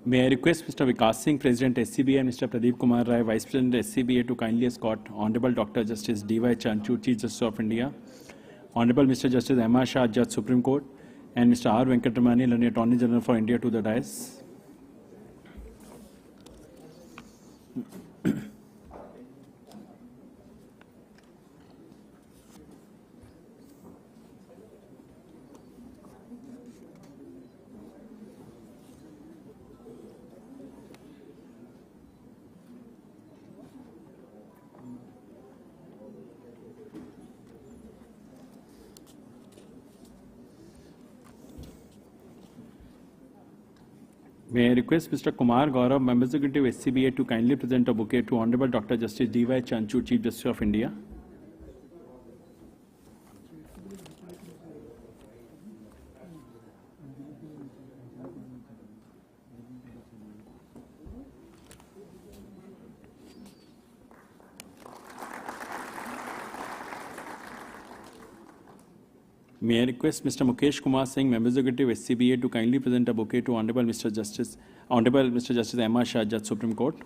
May I request Mr. Vikas Singh, President SCBA, and Mr. Pradeep Kumar Rai, Vice President SCBA, to kindly escort Honorable Dr. Justice D.Y. Chanchur, Chief Justice of India, Honorable Mr. Justice M.R. Shah, Judge Supreme Court, and Mr. R. Venkatramani, Learned Attorney General for India, to the dais. May I request Mr. Kumar Gaurav, Member Executive SCBA, to kindly present a bouquet to Honorable Dr. Justice D.Y. Chanchur, Chief Justice of India. May I request Mr. Mukesh Kumar Singh, Member Executive SCBA, to kindly present a bouquet to Honorable Mr. Justice M.R. Shah, Judge Supreme Court.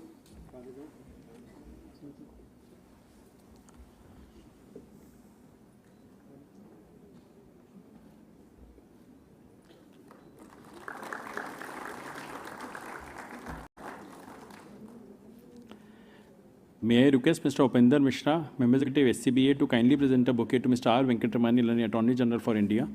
May I request Mr. Upinder Mishra, Member Executive SCBA, to kindly present a bouquet to Mr. R. Venkatramani, Learned Attorney General for India.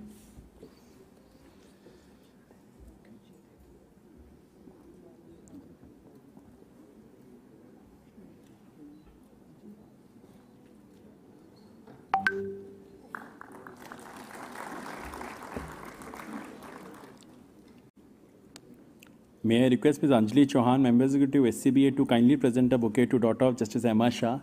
May I request Ms. Anjali Chauhan, Member Executive SCBA, to kindly present a bouquet to daughter of Justice M.R. Shah.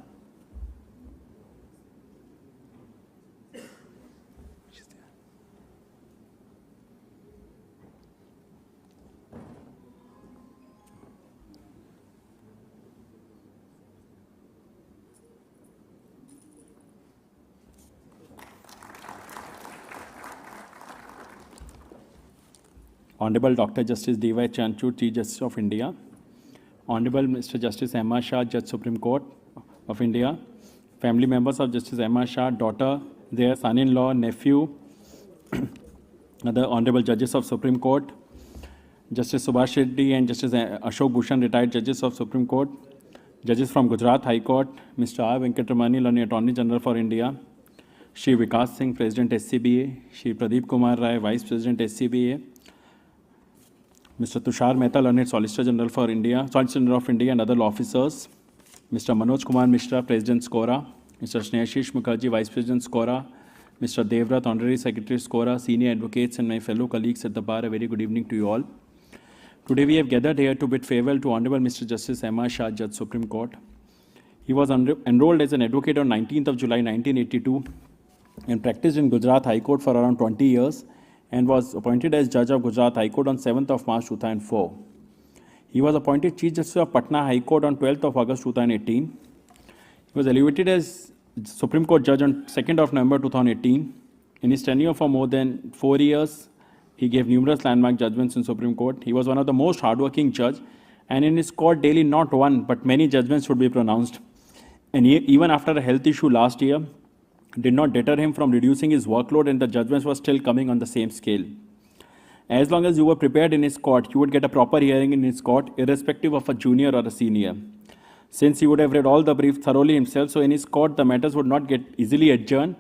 Honorable Dr. Justice D.Y. Chanchur, Chief Justice of India, Honorable Mr. Justice M.R. Shah, Judge Supreme Court of India, family members of Justice M.R. Shah, daughter, their son-in-law, nephew, other Honorable Judges of Supreme Court, Justice Subhash Reddy and Justice Ashok Bhushan, retired Judges of Supreme Court, Judges from Gujarat High Court, Mr. R. Venkatramani, Learned Attorney General for India, Shri Vikas Singh, President SCBA, Shri Pradeep Kumar Rai, Vice President SCBA, Mr. Tushar Mehta, Learned Solicitor General for India, Solicitor General of India, and other law officers, Mr. Manoj Kumar Mishra, President SCORA, Mr. Snehashish Mukherjee, Vice President SCORA, Mr. Devrat, Honorary Secretary SCORA, senior advocates, and my fellow colleagues at the bar, a very good evening to you all. Today we have gathered here to bid farewell to Honorable Mr. Justice M.R. Shah, Judge Supreme Court. He was enrolled as an advocate on 19th of July 1982 and practiced in Gujarat High Court for around 20 years. And was appointed as Judge of Gujarat High Court on 7th of March 2004. He was appointed Chief Justice of Patna High Court on 12th of August 2018. He was elevated as Supreme Court Judge on 2nd of November 2018. In his tenure for more than 4 years, he gave numerous landmark judgments in Supreme Court. He was one of the most hardworking judges, and in his court daily not one but many judgments would be pronounced. And even after a health issue last year, did not deter him from reducing his workload, and the judgments were still coming on the same scale. As long as you were prepared in his court, you would get a proper hearing in his court, irrespective of a junior or a senior. Since he would have read all the briefs thoroughly himself, so in his court the matters would not get easily adjourned,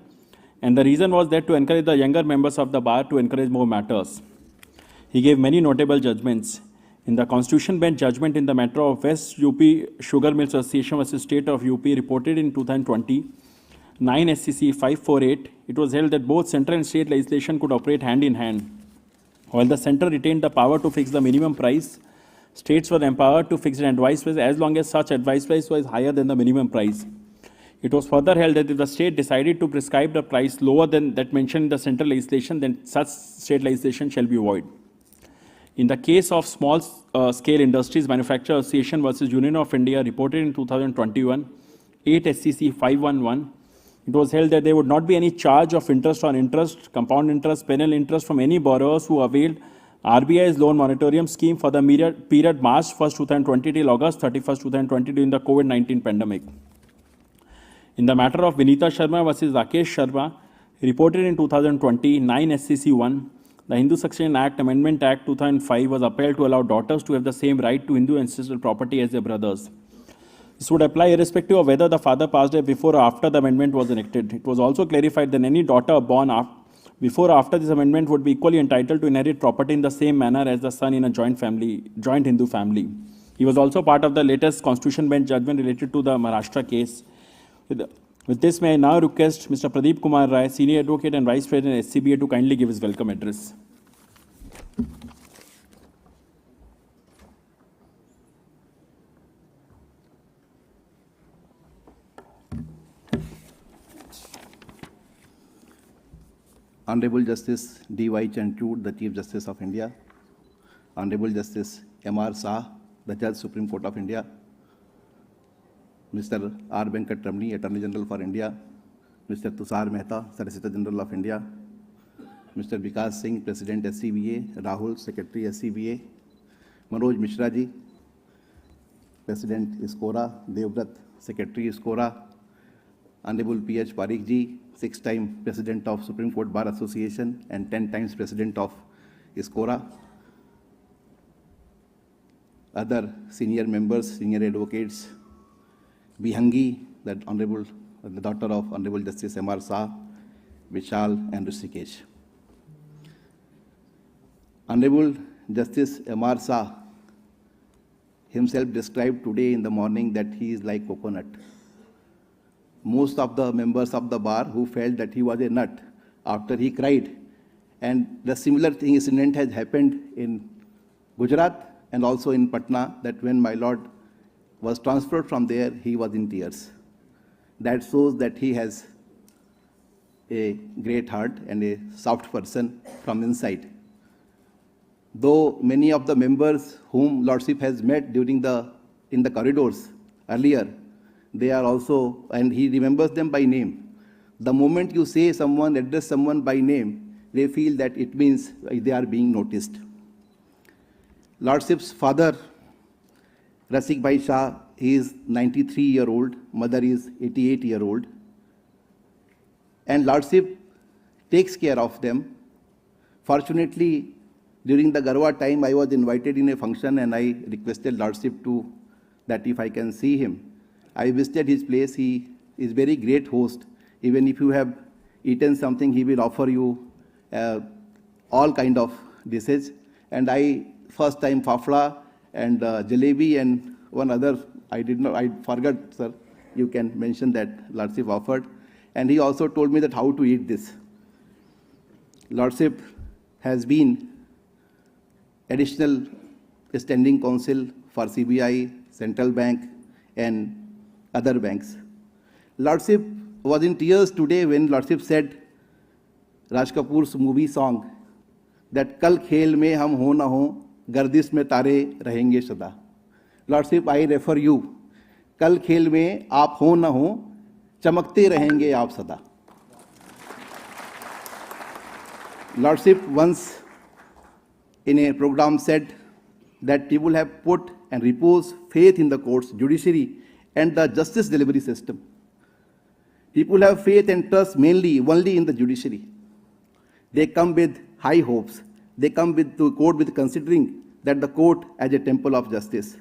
and the reason was that to encourage the younger members of the bar to encourage more matters. He gave many notable judgments. In the Constitution Bench judgment in the matter of West UP Sugar Mills Association vs. State of UP, reported in 2020, 9 SCC 548, it was held that both central and state legislation could operate hand in hand. While the centre retained the power to fix the minimum price, states were empowered to fix an advice price as long as such advice price was higher than the minimum price. It was further held that if the state decided to prescribe the price lower than that mentioned in the central legislation, then such state legislation shall be void. In the case of Small Scale Industries Manufacturers Association versus Union of India, reported in 2021, 8 SCC 511, it was held that there would not be any charge of interest on interest, compound interest, penal interest from any borrowers who availed RBI's loan moratorium scheme for the period March 1st, 2020 till August 31st, 2020 during the COVID-19 pandemic. In the matter of Vinita Sharma versus Rakesh Sharma, reported in 2020, 9 SCC 1, the Hindu Succession Act Amendment Act 2005 was upheld to allow daughters to have the same right to Hindu ancestral property as their brothers. This would apply irrespective of whether the father passed away before or after the amendment was enacted. It was also clarified that any daughter born before or after this amendment would be equally entitled to inherit property in the same manner as the son in a joint Hindu family. He was also part of the latest Constitution Bench judgment related to the Maharashtra case. With this, may I now request Mr. Pradeep Kumar Rai, Senior Advocate and Vice President SCBA, to kindly give his welcome address. Honorable Justice D.Y. Chanchud, the Chief Justice of India, Honorable Justice M.R. Shah, the Judge, Supreme Court of India, Mr. R. Venkat Ramani, Attorney General for India, Mr. Tushar Mehta, Solicitor General of India, Mr. Vikas Singh, President SCBA, Rahul, Secretary SCBA, Manoj Mishra ji, President ISKORA, Devvrat, Secretary ISKORA, Honorable P.H. Parikh ji, 6-time President of Supreme Court Bar Association and 10 times President of ISKORA, other senior members, senior advocates, Bihangi, the daughter of Honorable Justice M.R. Shah, Vishal and Rishikesh. Honorable Justice M.R. Shah himself described today in the morning that he is like coconut. Most of the members of the bar who felt that he was a nut after he cried, and the similar incident has happened in Gujarat and also in Patna, that when my lord was transferred from there, he was in tears. That shows that he has a great heart and a soft person from inside. Though many of the members whom Lordship has met in the corridors earlier, they are also, and he remembers them by name. The moment you say someone, address someone by name, they feel that it means they are being noticed. Lordship's father, Rasik Bhai Shah, he is 93-year-old, mother is 88-year-old. And Lordship takes care of them. Fortunately, during the Garwa time, I was invited in a function and I requested Lordship that if I can see him. I visited his place. He is very great host. Even if you have eaten something, he will offer you all kind of dishes. And I, first time fafla and jalebi and one other, I forgot, sir. You can mention that Lordship offered. And he also told me that how to eat this. Lordship has been additional standing counsel for CBI, Central Bank, and other banks. Lordship was in tears today when Lordship said Raj Kapoor's movie song that Kal khel mein hum ho na ho, gardish mein tare rahenge sada. Lordship, I refer you. Kal khel mein aap ho na ho, chamakte rahenge aap sada. Lordship once in a program said that people have put and repose faith in the courts, judiciary, and the justice delivery system. People have faith and trust mainly only in the judiciary. They come with high hopes. They come to court with considering that the court as a temple of justice.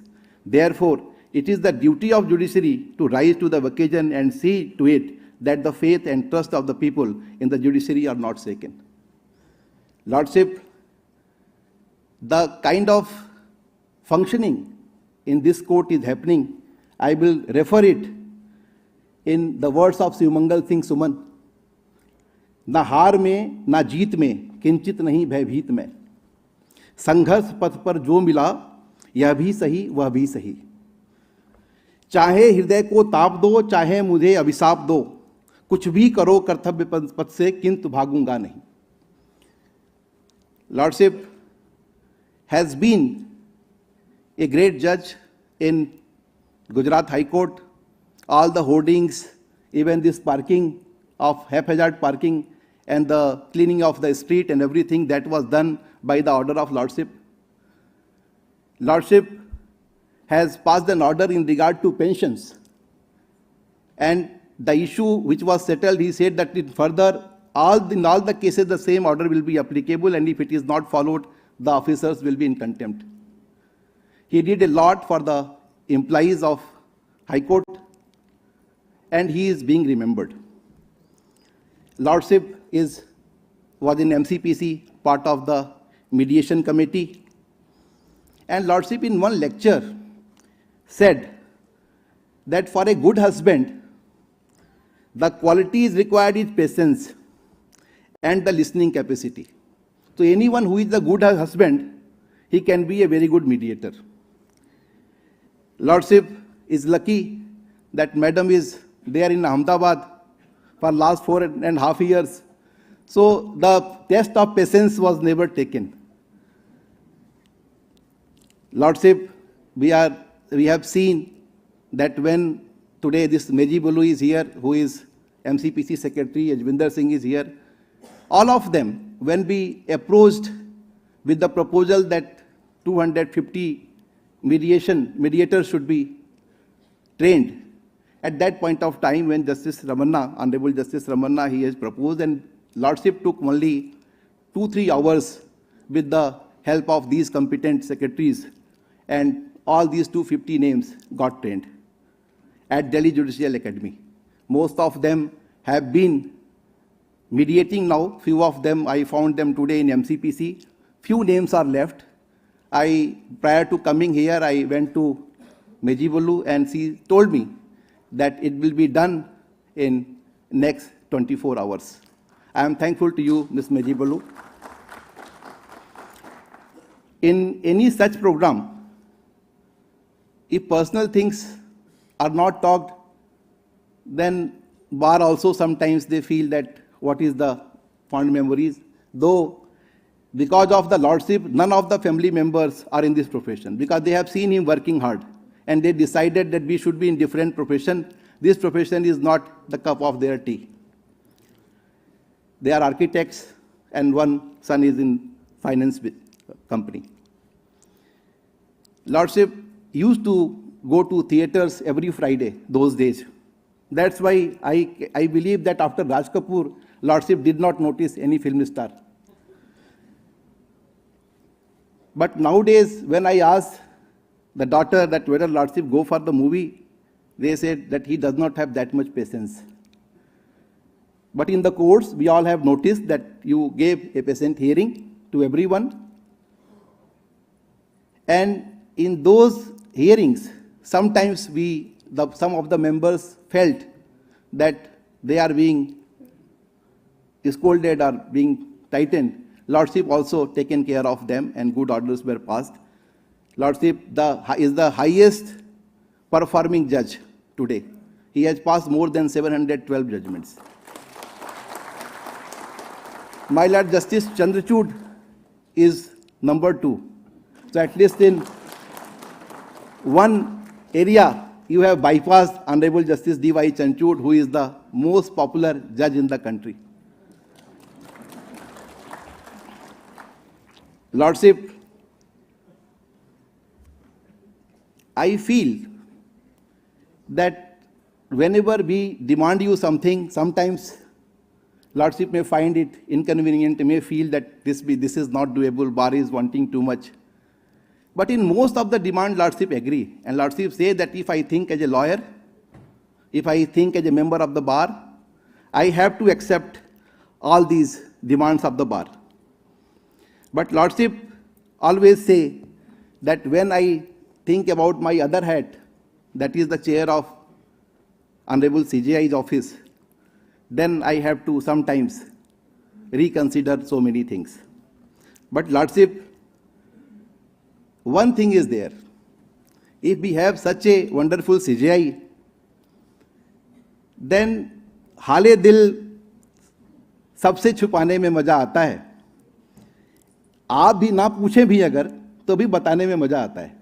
Therefore, it is the duty of judiciary to rise to the occasion and see to it that the faith and trust of the people in the judiciary are not shaken. Lordship, the kind of functioning in this court is happening. I will refer it in the words of Shivamangal Singh Suman. ना हार में ना जीत में किंचित नहीं भयभीत में, संघर्ष पथ पर जो मिला यह भी सही वह भी सही, चाहे हृदय को ताप दो चाहे मुझे अभिशाप दो, कुछ भी करो कर्तव्य पथ से किंतु भागूंगा नहीं. Lordship has been a great judge in Gujarat High Court. All the hoardings, even this parking of haphazard parking and the cleaning of the street and everything that was done by the order of Lordship. Lordship has passed an order in regard to pensions. And the issue which was settled, he said that in further, in all the cases, the same order will be applicable, and if it is not followed, the officers will be in contempt. He did a lot for the employees of High Court, and he is being remembered. Lordship was in MCPC, part of the mediation committee, and Lordship in one lecture said that for a good husband, the qualities required is patience and the listening capacity. So anyone who is a good husband, he can be a very good mediator. Lordship is lucky that Madam is there in Ahmedabad for last 4.5 years. So the test of patience was never taken. Lordship, we have seen that when today this Meji Bolu is here, who is MCPC Secretary, Ajvinder Singh is here, all of them, when we approached with the proposal that 250 mediators should be trained, at that point of time when Justice Ramanna, Honorable Justice Ramanna, he has proposed, and Lordship took only 2-3 hours with the help of these competent secretaries, and all these 250 names got trained at Delhi Judicial Academy. Most of them have been mediating now. Few of them, I found them today in MCPC. Few names are left. Prior to coming here, I went to Meji Bolu, and she told me that it will be done in next 24 hours. I am thankful to you, Ms. Meji Bolu. In any such program, if personal things are not talked, then bar also sometimes they feel that what is the fond memories. Though because of the Lordship, none of the family members are in this profession, because they have seen him working hard and they decided that we should be in different profession. This profession is not the cup of their tea. They are architects, and one son is in finance company. Lordship used to go to theaters every Friday those days. That's why I believe that after Raj Kapoor, Lordship did not notice any film star. But nowadays, when I ask the daughter that whether Lordship go for the movie, they said that he does not have that much patience. But in the courts, we all have noticed that you gave a patient hearing to everyone. And in those hearings, sometimes some of the members felt that they are being scolded or being tightened. Lordship also taken care of them, and good orders were passed. Lordship is the highest performing judge today. He has passed more than 712 judgments. My Lord Justice Chandrachud is number 2. So at least in one area, you have bypassed Honorable Justice D.Y. Chandrachud, who is the most popular judge in the country. Lordship, I feel that whenever we demand you something, sometimes Lordship may find it inconvenient, may feel that this is not doable, bar is wanting too much. But in most of the demand, Lordship agree. And Lordship say that if I think as a lawyer, if I think as a member of the bar, I have to accept all these demands of the bar. But Lordship always say that when I think about my other hat, that is the chair of Honorable CJI's office, then I have to sometimes reconsider so many things. But Lordship, one thing is there. If we have such a wonderful CJI, then हाले दिल सबसे छुपाने में मजा आता है. आप भी ना पूछें भी अगर तो भी बताने में मजा आता है.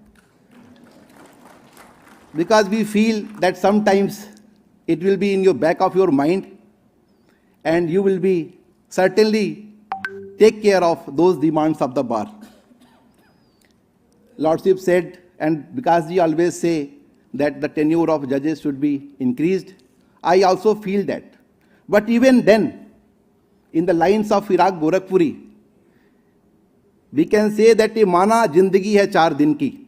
Because we feel that sometimes it will be in your back of your mind, and you will be certainly take care of those demands of the bar. Lordship said, and because we always say that the tenure of judges should be increased, I also feel that. But even then, in the lines of Firaq Gorakhpuri, we can say that ये माना जिंदगी है 4 दिन की,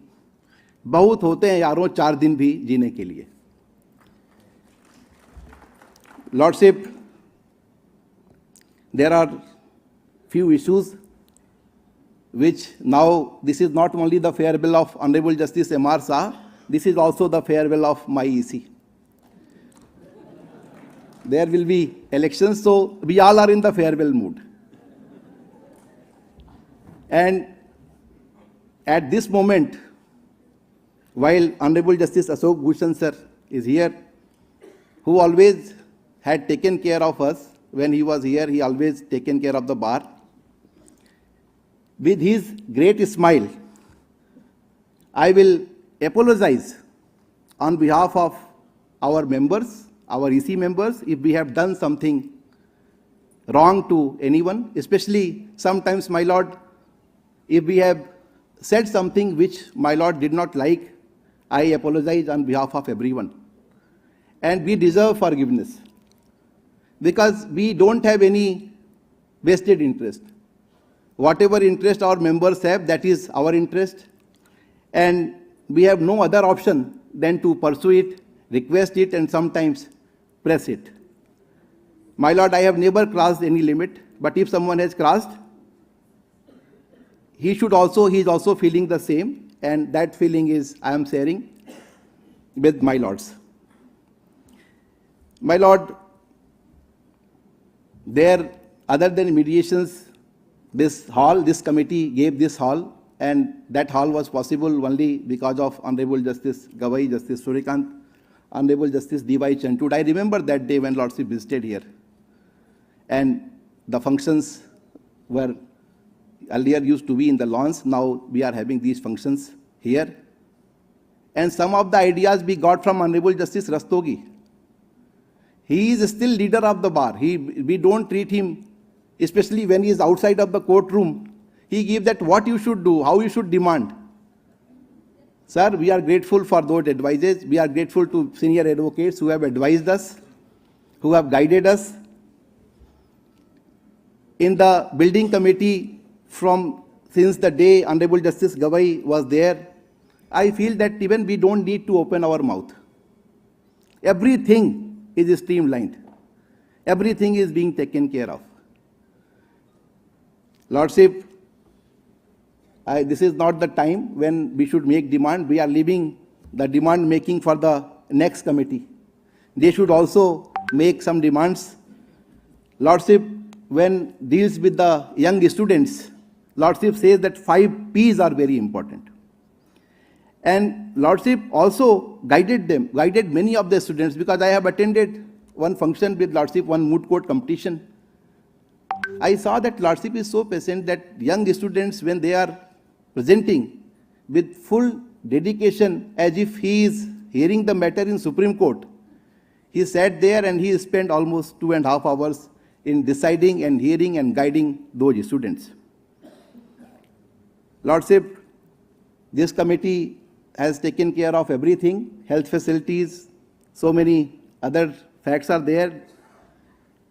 बहुत होते हैं यारों 4 दिन भी जीने के लिए. Lordship, there are few issues which now, this is not only the farewell of Honorable Justice M.R. Shah, this is also the farewell of my EC. There will be elections, so we all are in the farewell mood. And at this moment, while Honorable Justice Ashok Bhushan sir is here, who always had taken care of us when he was here, he always taken care of the bar. With his great smile, I will apologize on behalf of our members, our EC members, if we have done something wrong to anyone, especially sometimes, my lord, if we have said something which my lord did not like, I apologize on behalf of everyone. And we deserve forgiveness because we don't have any vested interest. Whatever interest our members have, that is our interest. And we have no other option than to pursue it, request it, and sometimes press it. My lord, I have never crossed any limit, but if someone has crossed, he is also feeling the same, and that feeling is I am sharing with my lords. My lord, there, other than mediations, this committee gave this hall, and that hall was possible only because of Honorable Justice Gawai, Justice Surikant, Honorable Justice D.Y. Chantud. I remember that day when Lordship visited here, and the functions were earlier used to be in the lawns. Now we are having these functions here. And some of the ideas we got from Honorable Justice Rastogi. He is still leader of the bar. We don't treat him, especially when he is outside of the courtroom. He gives that what you should do, how you should demand. Sir, we are grateful for those advices. We are grateful to senior advocates who have advised us, who have guided us. In the building committee, since the day Honorable Justice Gawai was there, I feel that even we don't need to open our mouth. Everything is streamlined. Everything is being taken care of. Lordship, this is not the time when we should make demand. We are leaving the demand making for the next committee. They should also make some demands. Lordship, when deals with the young students, Lordship says that 5 P's are very important. And Lordship also guided many of the students, because I have attended one function with Lordship, one moot court competition. I saw that Lordship is so patient that young students, when they are presenting with full dedication as if he is hearing the matter in Supreme Court, he sat there and he spent almost 2.5 hours in deciding and hearing and guiding those students. Lordship, this committee has taken care of everything, health facilities, so many other facts are there,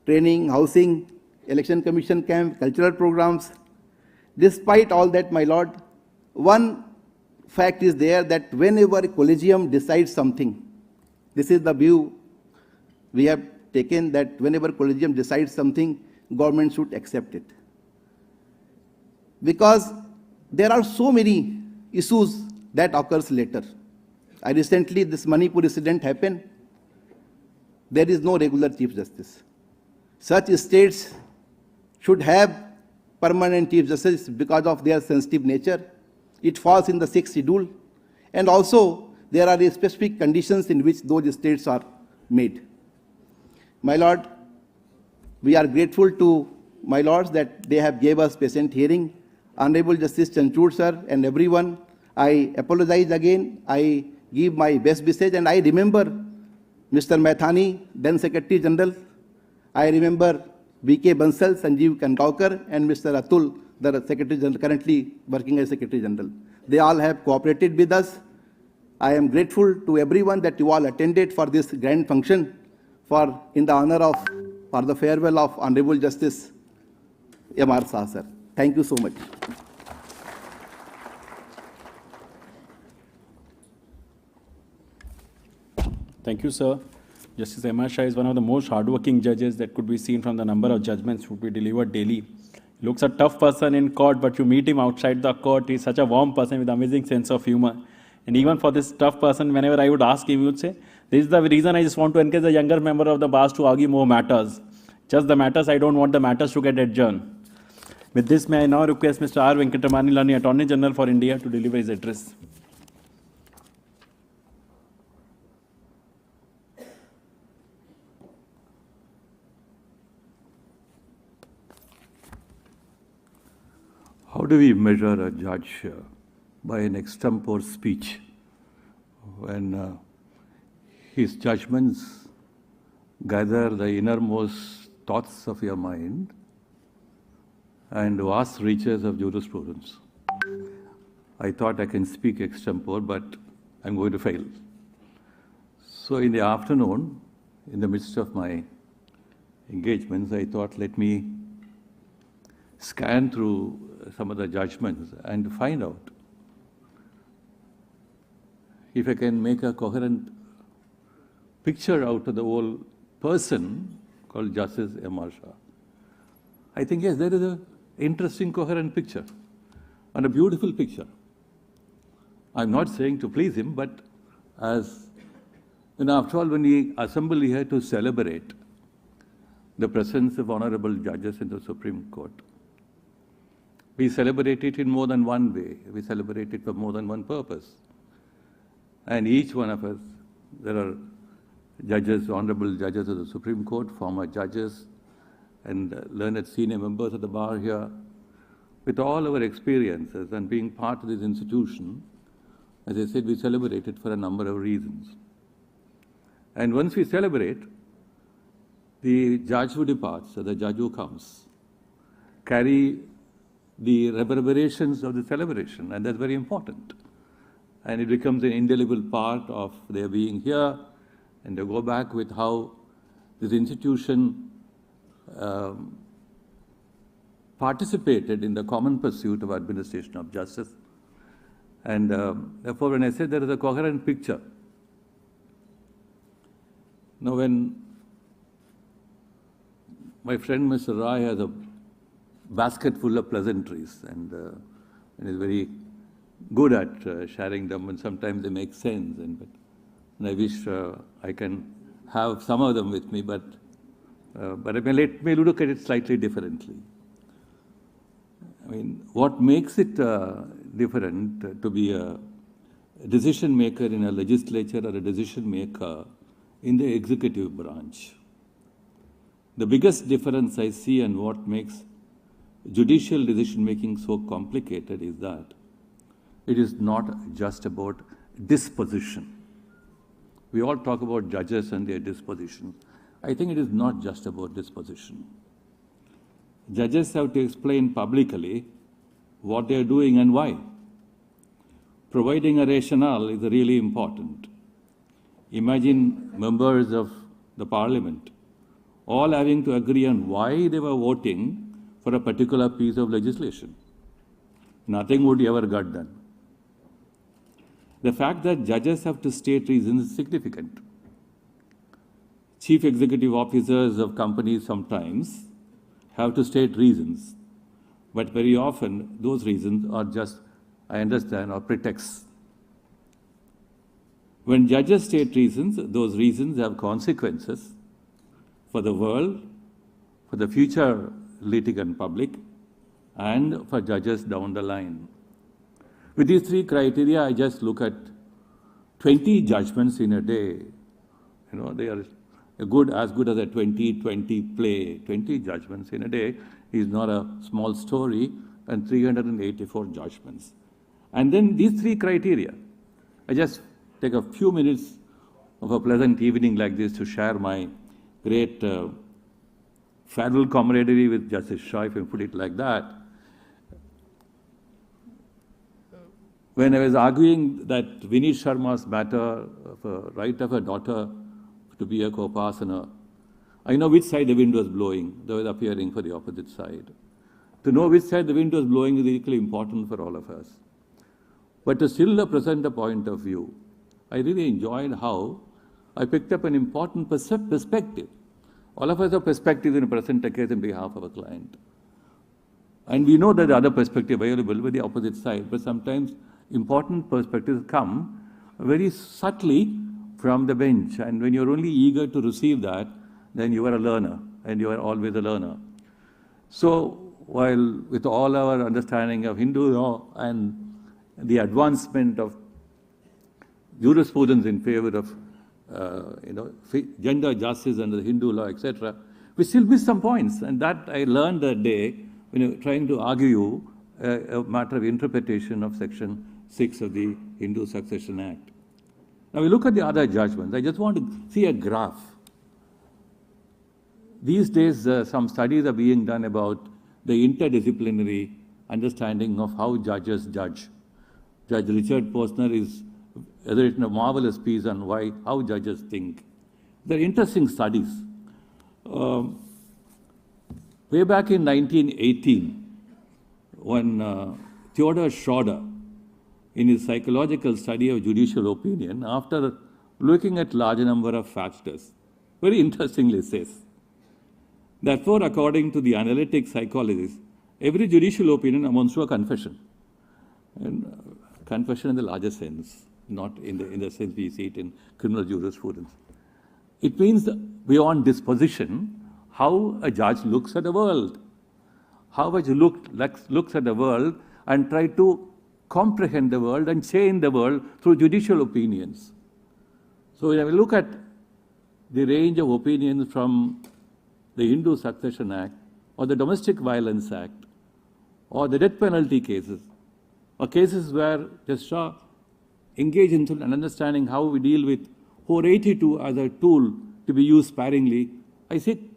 training, housing, election commission camp, cultural programs. Despite all that, my lord, one fact is there that whenever a collegium decides something, this is the view we have taken, that whenever collegium decides something, government should accept it. Because there are so many issues that occurs later. Recently, this Manipur incident happened. There is no regular Chief Justice. Such states should have permanent Chief Justice because of their sensitive nature. It falls in the 6th schedule. And also, there are specific conditions in which those states are made. My lord, we are grateful to my lords that they have gave us patient hearing. Honorable Justice Chanchud sir and everyone, I apologize again. I give my best wishes, and I remember Mr. Maithani, then Secretary General. I remember B.K. Bansal, Sanjeev Kangaonkar, and Mr. Atul, the Secretary General, currently working as Secretary General. They all have cooperated with us. I am grateful to everyone that you all attended for this grand function in the honor of, for the farewell of Honorable Justice M.R. Shah, sir. Thank you so much. Thank you, sir. Justice M.R. Shah is one of the most hardworking judges that could be seen from the number of judgments would be delivered daily. He looks a tough person in court, but you meet him outside the court. He's such a warm person with amazing sense of humor. And even for this tough person, whenever I would ask him, he would say, this is the reason I just want to encourage the younger member of the bar to argue more matters. Just the matters, I don't want the matters to get adjourned. With this, may I now request Mr. R. Venkatamanilani, Attorney General for India, to deliver his address. How do we measure a judge by an extempore speech when his judgments gather the innermost thoughts of your mind and vast reaches of jurisprudence? I thought I can speak extempore, but I'm going to fail. So in the afternoon, in the midst of my engagements, I thought, let me scan through some of the judgments and find out if I can make a coherent picture out of the whole person called Justice M.R. Shah. I think, yes, there is an interesting, coherent picture and a beautiful picture. I'm not saying to please him, but as, after all, when we assemble here to celebrate the presence of honorable judges in the Supreme Court, we celebrate it in more than one way. We celebrate it for more than one purpose. And each one of us, there are judges, honorable judges of the Supreme Court, former judges, and learned senior members of the bar here. With all our experiences and being part of this institution, as I said, we celebrate it for a number of reasons. And once we celebrate, the judge who departs, or the judge who comes, carry the reverberations of the celebration, and that's very important. And it becomes an indelible part of their being here, and they go back with how this institution participated in the common pursuit of administration of justice. And therefore, when I say there is a coherent picture, now when my friend Mr. Rai has a basket full of pleasantries and is very good at sharing them, and sometimes they make sense. And I wish I can have some of them with me, but I may look at it slightly differently. I mean, what makes it different to be a decision maker in a legislature or a decision maker in the executive branch? The biggest difference I see and what makes judicial decision-making so complicated is that it is not just about disposition. We all talk about judges and their disposition. I think it is not just about disposition. Judges have to explain publicly what they are doing and why. Providing a rationale is really important. Imagine members of the parliament all having to agree on why they were voting for a particular piece of legislation. Nothing would ever get done. The fact that judges have to state reasons is significant. Chief executive officers of companies sometimes have to state reasons, but very often those reasons are just, I understand, are pretexts. When judges state reasons, those reasons have consequences for the world, for the future litigant public, and for judges down the line. With these three criteria, I just look at 20 judgments in a day. They are as good as a 20-20 play. 20 judgments in a day is not a small story, and 384 judgments. And then these three criteria, I just take a few minutes of a pleasant evening like this to share my great farewell camaraderie with Justice Shah, if I put it like that. When I was arguing that Vineet Sharma's matter of a right of a daughter to be a Kopasana, I know which side the wind was blowing. They were appearing for the opposite side. To know which side the wind was blowing is equally important for all of us. But to still present a point of view, I really enjoyed how I picked up an important perspective. All of us have perspectives in a present a case in behalf of a client. And we know that the other perspective available with the opposite side, but sometimes important perspectives come very subtly from the bench. And when you're only eager to receive that, then you are a learner, and you are always a learner. So while with all our understanding of Hindu law and the advancement of jurisprudence in favor of gender justice under the Hindu law, etc., we still miss some points. And that I learned that day when you're trying to argue a matter of interpretation of Section 6 of the Hindu Succession Act. Now we look at the other judgments. I just want to see a graph. These days, some studies are being done about the interdisciplinary understanding of how judges judge. Judge Richard Posner has written a marvelous piece on how judges think. They're interesting studies. Way back in 1918, when Theodor Schroeder, in his psychological study of judicial opinion, after looking at large number of factors, very interestingly says, therefore, according to the analytic psychologists, every judicial opinion amounts to a confession. And confession in the larger sense, not in the sense we see it in criminal jurisprudence. It means beyond disposition, how a judge looks at the world. How a judge looks at the world and try to comprehend the world and change the world through judicial opinions. So when we look at the range of opinions from the Hindu Succession Act, or the Domestic Violence Act, or the death penalty cases, or cases where Justice Shah engaged in an understanding how we deal with 482 as a tool to be used sparingly, I see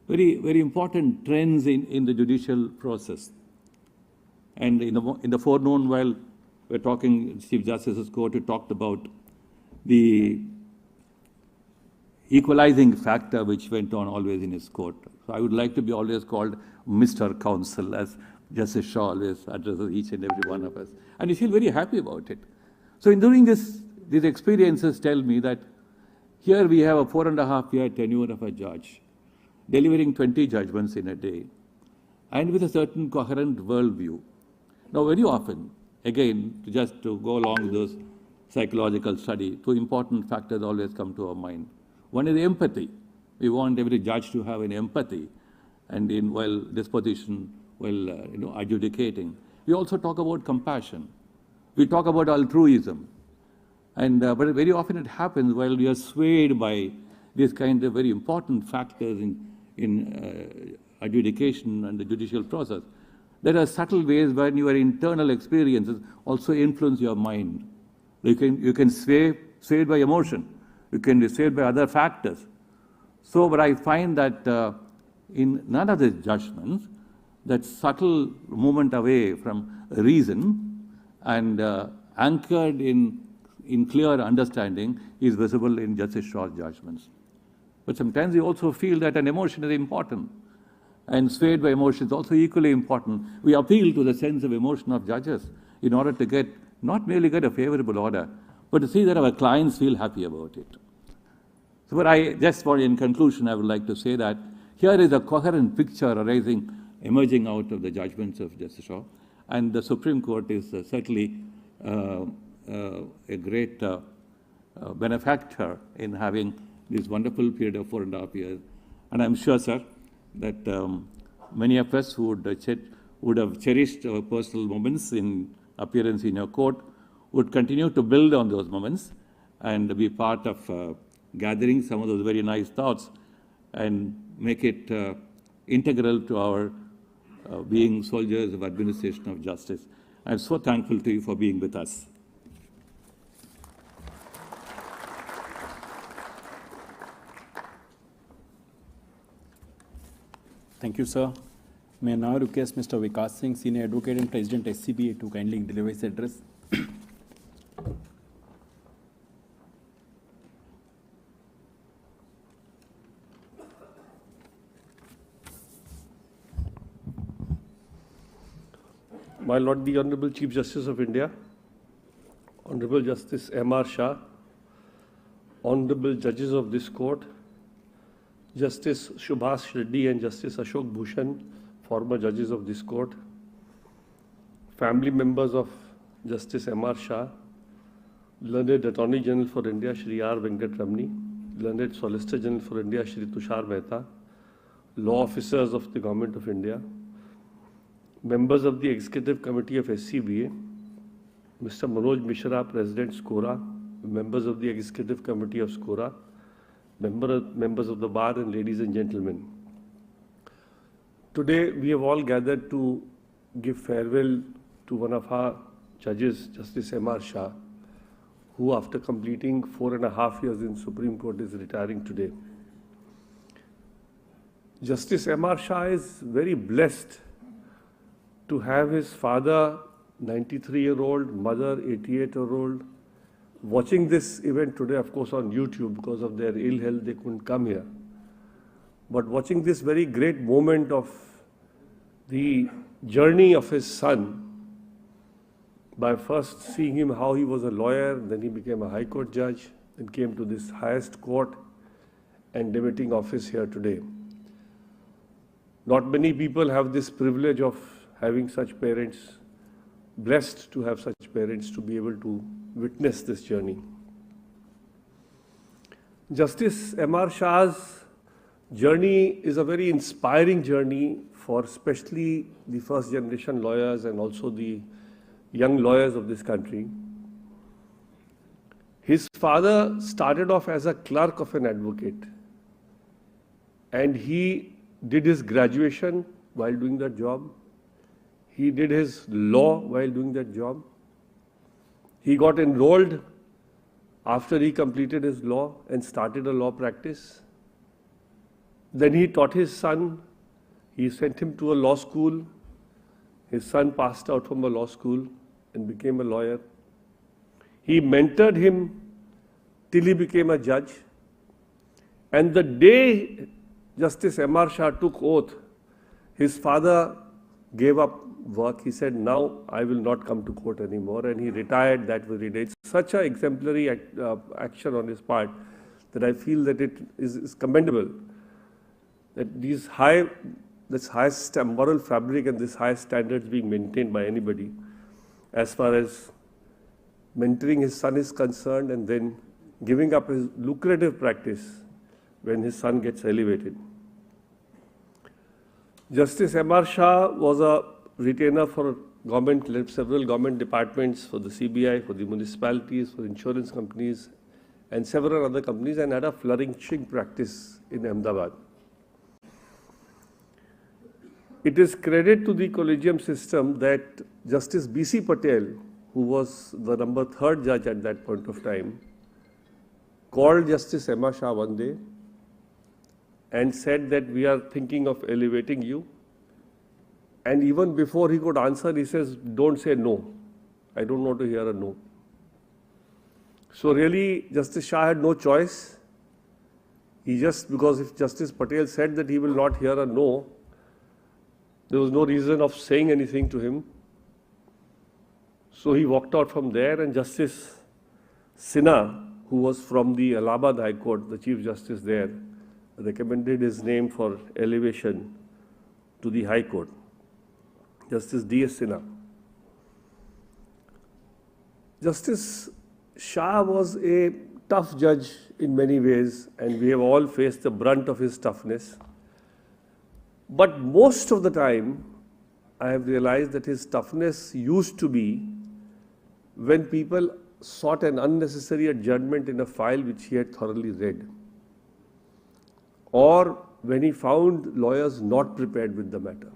very, very important trends in the judicial process. And in the forenoon, while we're talking, Chief Justice's court, we talked about the equalizing factor which went on always in his court. So I would like to be always called Mr. Counsel, as Justice Shah always addresses each and every one of us. And we feel very happy about it. So in doing this, these experiences tell me that here we have a 4.5-year tenure of a judge, delivering 20 judgments in a day, and with a certain coherent worldview. Now, very often, again, just to go along with those psychological study, two important factors always come to our mind. One is empathy. We want every judge to have an empathy, and while disposition, while adjudicating. We also talk about compassion. We talk about altruism. And but very often it happens while we are swayed by these kind of very important factors in adjudication and the judicial process. There are subtle ways when your internal experiences also influence your mind. You can swayed by emotion. You can be swayed by other factors. So, but I find that in none of these judgments, that subtle movement away from reason and anchored in clear understanding is visible in Justice Shah's judgments. But sometimes we also feel that an emotion is important, and swayed by emotion is also equally important. We appeal to the sense of emotion of judges in order to not merely get a favorable order, but to see that our clients feel happy about it. So, but in conclusion, I would like to say that here is a coherent picture emerging out of the judgments of Justice Shah, and the Supreme Court is certainly a great benefactor in having this wonderful period of 4.5 years. And I'm sure, sir, that many of us would have cherished our personal moments in appearance in your court, would continue to build on those moments and be part of gathering some of those very nice thoughts and make it integral to our being soldiers of administration of justice. I'm so thankful to you for being with us. Thank you, sir. May I now request Mr. Vikas Singh, Senior Advocate and President SCBA, to kindly deliver his address. My Lord, the Honorable Chief Justice of India, Honorable Justice M.R. Shah, Honorable Judges of this Court, Justice Subhash Reddy and Justice Ashok Bhushan, former judges of this Court, family members of Justice M.R. Shah, Learned Attorney General for India, Shri R. Venkat Ramani, Learned Solicitor General for India, Shri Tushar Mehta, law officers of the Government of India, members of the Executive Committee of SCBA, Mr. Manoj Mishra, President SCORA, members of the Executive Committee of SCORA, members of the bar, and ladies and gentlemen. Today we have all gathered to give farewell to one of our judges, Justice M.R. Shah, who after completing 4.5 years in Supreme Court is retiring today. Justice M.R. Shah is very blessed to have his father, 93-year-old, mother, 88-year-old, watching this event today, of course, on YouTube. Because of their ill health, they couldn't come here. But watching this very great moment of the journey of his son, by first seeing him how he was a lawyer, then he became a High Court judge, then came to this highest court and debating office here today. Not many people have this privilege of having such parents, blessed to have such parents to be able to witness this journey. Justice M.R. Shah's journey is a very inspiring journey for especially the first generation lawyers and also the young lawyers of this country. His father started off as a clerk of an advocate, and he did his graduation while doing that job. He did his law while doing that job. He got enrolled after he completed his law and started a law practice. Then he taught his son. He sent him to a law school. His son passed out from a law school and became a lawyer. He mentored him till he became a judge. And the day Justice M.R. Shah took oath, his father gave up work. He said, now I will not come to court anymore, and he retired that very day. It's such an exemplary action on his part that I feel that it is commendable, that this highest moral fabric and this high standards being maintained by anybody as far as mentoring his son is concerned, and then giving up his lucrative practice when his son gets elevated. Justice M.R. Shah was a retainer for government, led several government departments, for the CBI, for the municipalities, for insurance companies, and several other companies, and had a flourishing practice in Ahmedabad. It is credit to the collegium system that Justice B.C. Patel, who was the number 3rd judge at that point of time, called Justice M.R. Shah one day and said that we are thinking of elevating you. And even before he could answer, he says, don't say no. I don't want to hear a no. So really, Justice Shah had no choice. Because if Justice Patel said that he will not hear a no, there was no reason of saying anything to him. So he walked out from there, and Justice Sinha, who was from the Allahabad High Court, the Chief Justice there, recommended his name for elevation to the High Court. Justice D.S. Sinha. Justice Shah was a tough judge in many ways, and we have all faced the brunt of his toughness. But most of the time, I have realized that his toughness used to be when people sought an unnecessary adjournment in a file which he had thoroughly read, or when he found lawyers not prepared with the matter.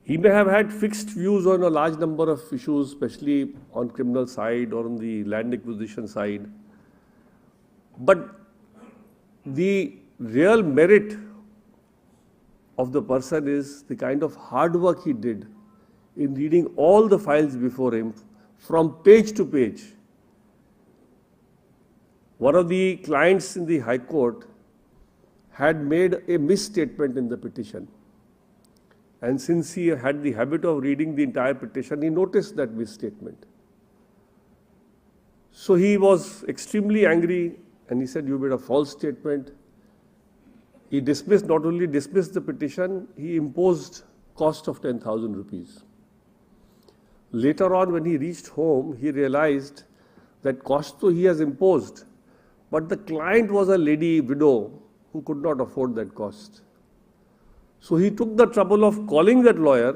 He may have had fixed views on a large number of issues, especially on criminal side or on the land acquisition side. But the real merit of the person is the kind of hard work he did in reading all the files before him from page to page. One of the clients in the High Court had made a misstatement in the petition. And since he had the habit of reading the entire petition, he noticed that misstatement. So he was extremely angry and he said, "You made a false statement." He not only dismissed the petition, he imposed cost of 10,000 rupees. Later on, when he reached home, he realized that cost so he has imposed, but the client was a lady widow who could not afford that cost. So he took the trouble of calling that lawyer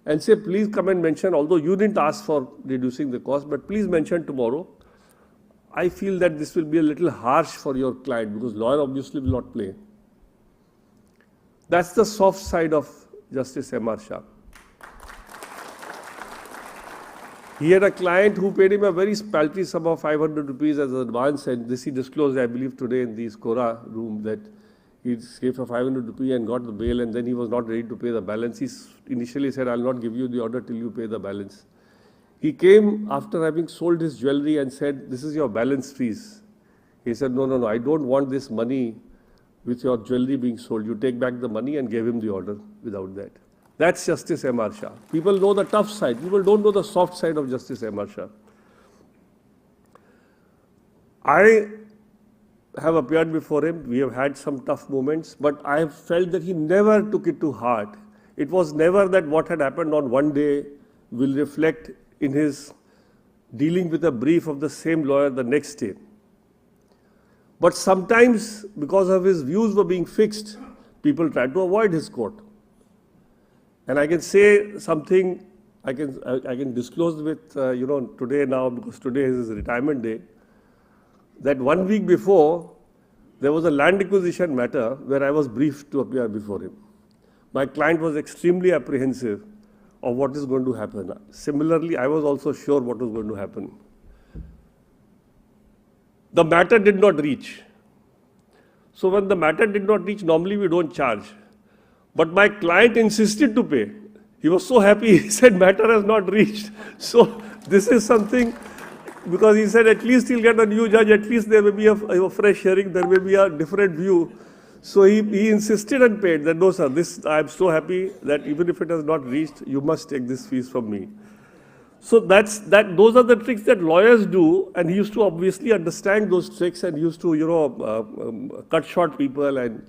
and say, "Please come and mention, although you didn't ask for reducing the cost, but please mention tomorrow. I feel that this will be a little harsh for your client because lawyer obviously will not play." That's the soft side of Justice M.R. Shah. He had a client who paid him a very paltry sum of 500 rupees as an advance, and this he disclosed, I believe, today in the Skora room, that he gave for 500 rupees and got the bail, and then he was not ready to pay the balance. He initially said, "I'll not give you the order till you pay the balance." He came after having sold his jewelry and said, "This is your balance fees." He said, No, I don't want this money with your jewelry being sold. You take back the money, and gave him the order without that. That's Justice M.R. Shah. People know the tough side. People don't know the soft side of Justice M.R. Shah. I have appeared before him. We have had some tough moments, but I have felt that he never took it to heart. It was never that what had happened on one day will reflect in his dealing with a brief of the same lawyer the next day. But sometimes, because of his views were being fixed, people tried to avoid his court. And I can say something, I can disclose with, today now, because today is his retirement day, that 1 week before, there was a land acquisition matter where I was briefed to appear before him. My client was extremely apprehensive of what is going to happen. Similarly, I was also sure what was going to happen. The matter did not reach. So when the matter did not reach, normally we don't charge. But my client insisted to pay. He was so happy, he said, "Matter has not reached." So this is something, because he said at least he'll get a new judge, at least there may be a fresh hearing, there may be a different view. So he insisted and paid that, "No, sir, I'm so happy that even if it has not reached, you must take this fees from me." So those are the tricks that lawyers do, and he used to obviously understand those tricks, and he used to, cut short people and,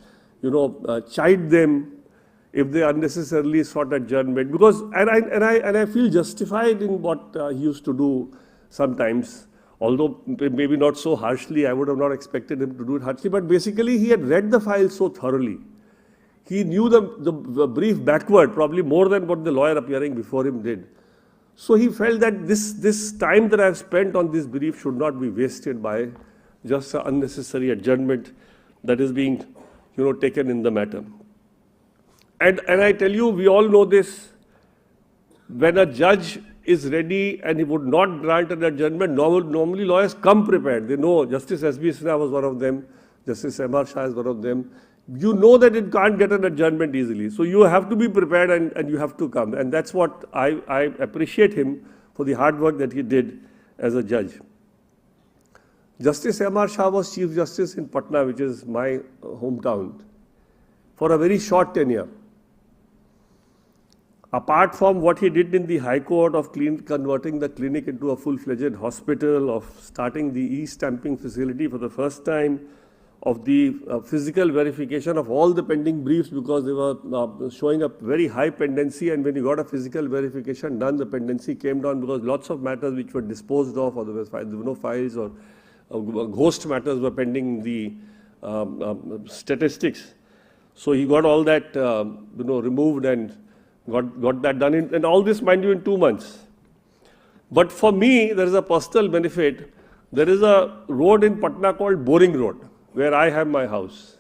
chide them if they unnecessarily sought adjournment. Because, and I feel justified in what he used to do sometimes, although maybe not so harshly. I would have not expected him to do it harshly, but basically he had read the file so thoroughly. He knew the brief backward, probably more than what the lawyer appearing before him did. So he felt that this time that I have spent on this brief should not be wasted by just an unnecessary adjournment that is being, taken in the matter. And I tell you, we all know this. When a judge is ready and he would not grant an adjournment, normally lawyers come prepared. They know Justice S.B. Sinha was one of them, Justice M.R. Shah is one of them. You know that it can't get an adjournment easily. So you have to be prepared and you have to come. And that's what I appreciate him for the hard work that he did as a judge. Justice M.R. Shah was Chief Justice in Patna, which is my hometown, for a very short tenure. Apart from what he did in the High Court of converting the clinic into a full-fledged hospital, of starting the e-stamping facility for the first time, of the physical verification of all the pending briefs, because they were showing a very high pendency, and when you got a physical verification done, the pendency came down because lots of matters which were disposed of, or there were no files, or ghost matters were pending the statistics. So he got all that removed and got that done, and all this, mind you, in 2 months. But for me, there is a personal benefit. There is a road in Patna called Boring Road, where I have my house.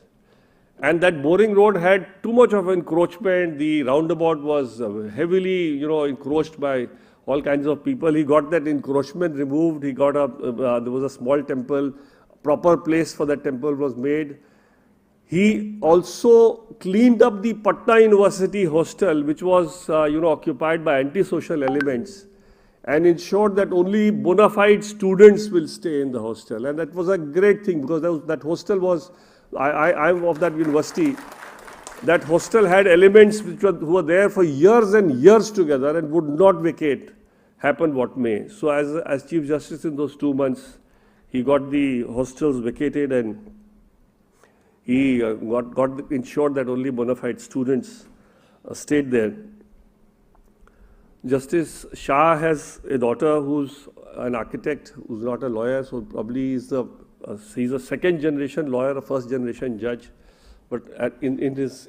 And that Boring Road had too much of encroachment. The roundabout was heavily, encroached by all kinds of people. He got that encroachment removed. He got there was a small temple, proper place for that temple was made. He also cleaned up the Patna University hostel, which was occupied by antisocial elements, and ensured that only bona fide students will stay in the hostel. And that was a great thing, because that hostel was, I'm of that university. That hostel had elements who were there for years and years together and would not vacate, happen what may. So as Chief Justice in those 2 months, he got the hostels vacated, and he got ensured that only bona fide students stayed there. Justice Shah has a daughter who's an architect, who's not a lawyer, so probably he's a second generation lawyer, a first generation judge. But in his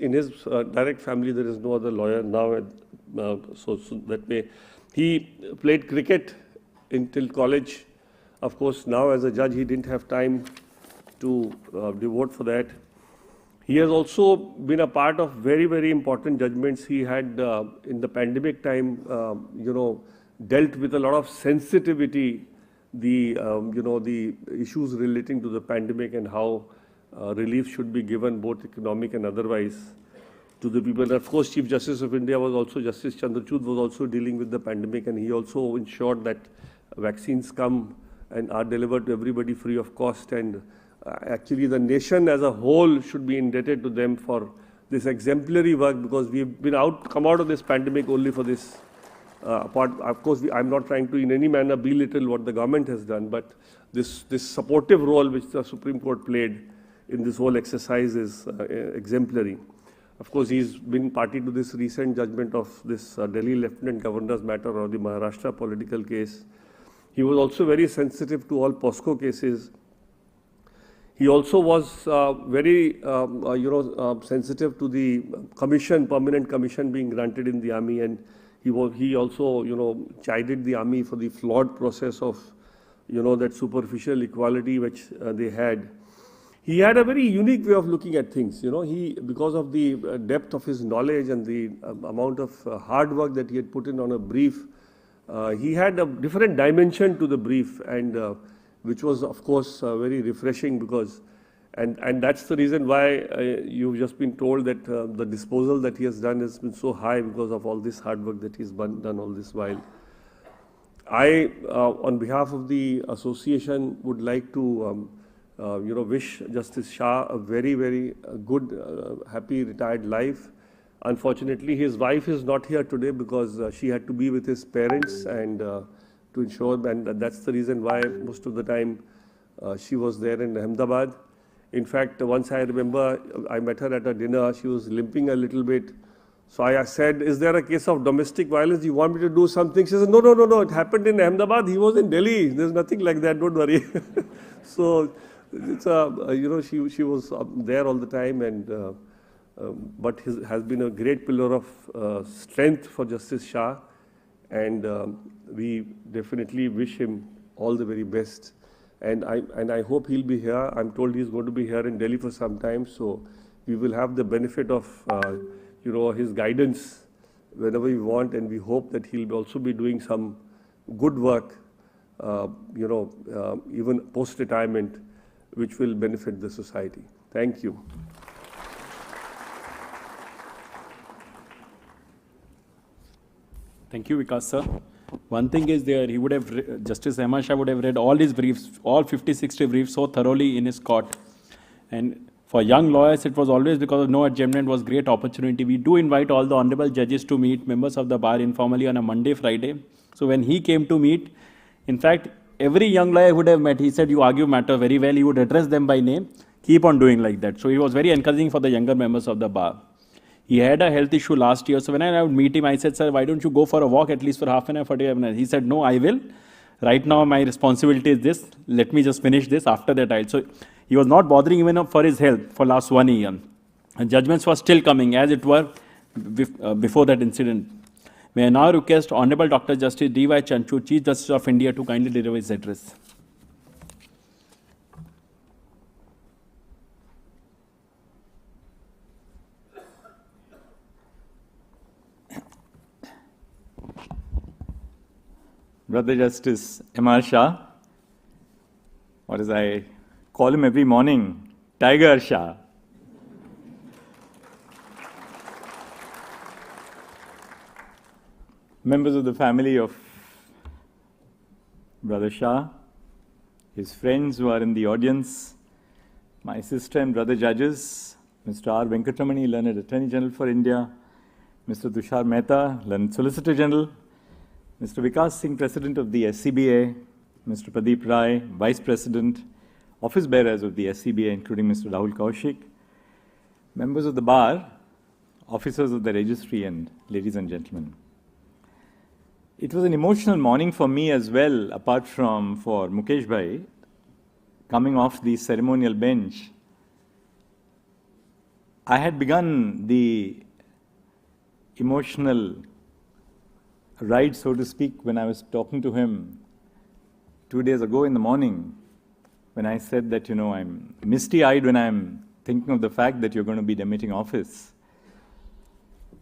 direct family, there is no other lawyer now. So that way, he played cricket until college. Of course, now as a judge, he didn't have time to devote for that. He has also been a part of very, very important judgments. He had in the pandemic time, dealt with a lot of sensitivity, the issues relating to the pandemic and how relief should be given, both economic and otherwise, to the people. And of course, Chief Justice of India was also, Justice Chandrachud was also dealing with the pandemic, and he also ensured that vaccines come and are delivered to everybody free of cost. And actually, the nation as a whole should be indebted to them for this exemplary work, because we've come out of this pandemic only for this part. Of course, I'm not trying to in any manner belittle what the government has done, but this supportive role which the Supreme Court played in this whole exercise is exemplary. Of course, he's been party to this recent judgment of this Delhi Lieutenant Governor's matter, or the Maharashtra political case. He was also very sensitive to all POSCO cases. He also was very sensitive to the permanent commission being granted in the army, and he also chided the army for the flawed process of that superficial equality which they had. He had a very unique way of looking at things. Because of the depth of his knowledge and the amount of hard work that he had put in on a brief, he had a different dimension to the brief, and which was, of course, very refreshing, because, and that's the reason why you've just been told that the disposal that he has done has been so high because of all this hard work that he's done all this while. I, on behalf of the association, would like to wish Justice Shah a very, very good, happy retired life. Unfortunately, his wife is not here today because she had to be with his parents, and to ensure, and that's the reason why most of the time she was there in Ahmedabad. In fact, once I remember, I met her at a dinner. She was limping a little bit. So I said, "Is there a case of domestic violence? Do you want me to do something?" She said, No. It happened in Ahmedabad. He was in Delhi. There's nothing like that. Don't worry." So it's she was there all the time, and but has been a great pillar of strength for Justice Shah, and we definitely wish him all the very best. And I hope he'll be here. I'm told he's going to be here in Delhi for some time, so we will have the benefit of his guidance whenever we want, and we hope that he'll also be doing some good work, even post-retirement, which will benefit the society. Thank you. Thank you, Vikas sir. One thing is there, he would have, Justice Ahmad Shah would have read all his briefs, all 50-60 briefs so thoroughly in his court. And for young lawyers, it was always, because of no adjournment, was great opportunity. We do invite all the honorable judges to meet members of the bar informally on a Monday, Friday. So when he came to meet, in fact, every young lawyer would have met. He said, "You argue matter very well." He would address them by name. Keep on doing like that. So he was very encouraging for the younger members of the bar. He had a health issue last year. So when I would meet him, I said, "Sir, why don't you go for a walk at least for half an hour, 45 minutes?" He said, "No, I will. Right now, my responsibility is this. Let me just finish this. After that, I'll." So he was not bothering even for his health for last 1 year. And judgments were still coming as it were before that incident. May I now request Honorable Dr. Justice D.Y. Chanchur, Chief Justice of India, to kindly deliver his address. Brother Justice M.R. Shah, or as I call him every morning, Tiger Shah. members of the family of Brother Shah, his friends who are in the audience, my sister and brother judges, Mr. R. Venkatramani, Learned Attorney General for India, Mr. Tushar Mehta, Learned Solicitor General, Mr. Vikas Singh, President of the SCBA, Mr. Pradeep Rai, Vice President, office bearers of the SCBA, including Mr. Rahul Kaushik, members of the bar, officers of the registry, and ladies and gentlemen. It was an emotional morning for me as well, apart from for Mukesh Bhai, coming off the ceremonial bench. I had begun the emotional ride, so to speak, when I was talking to him 2 days ago in the morning, when I said that, I'm misty-eyed when I'm thinking of the fact that you're going to be demitting office.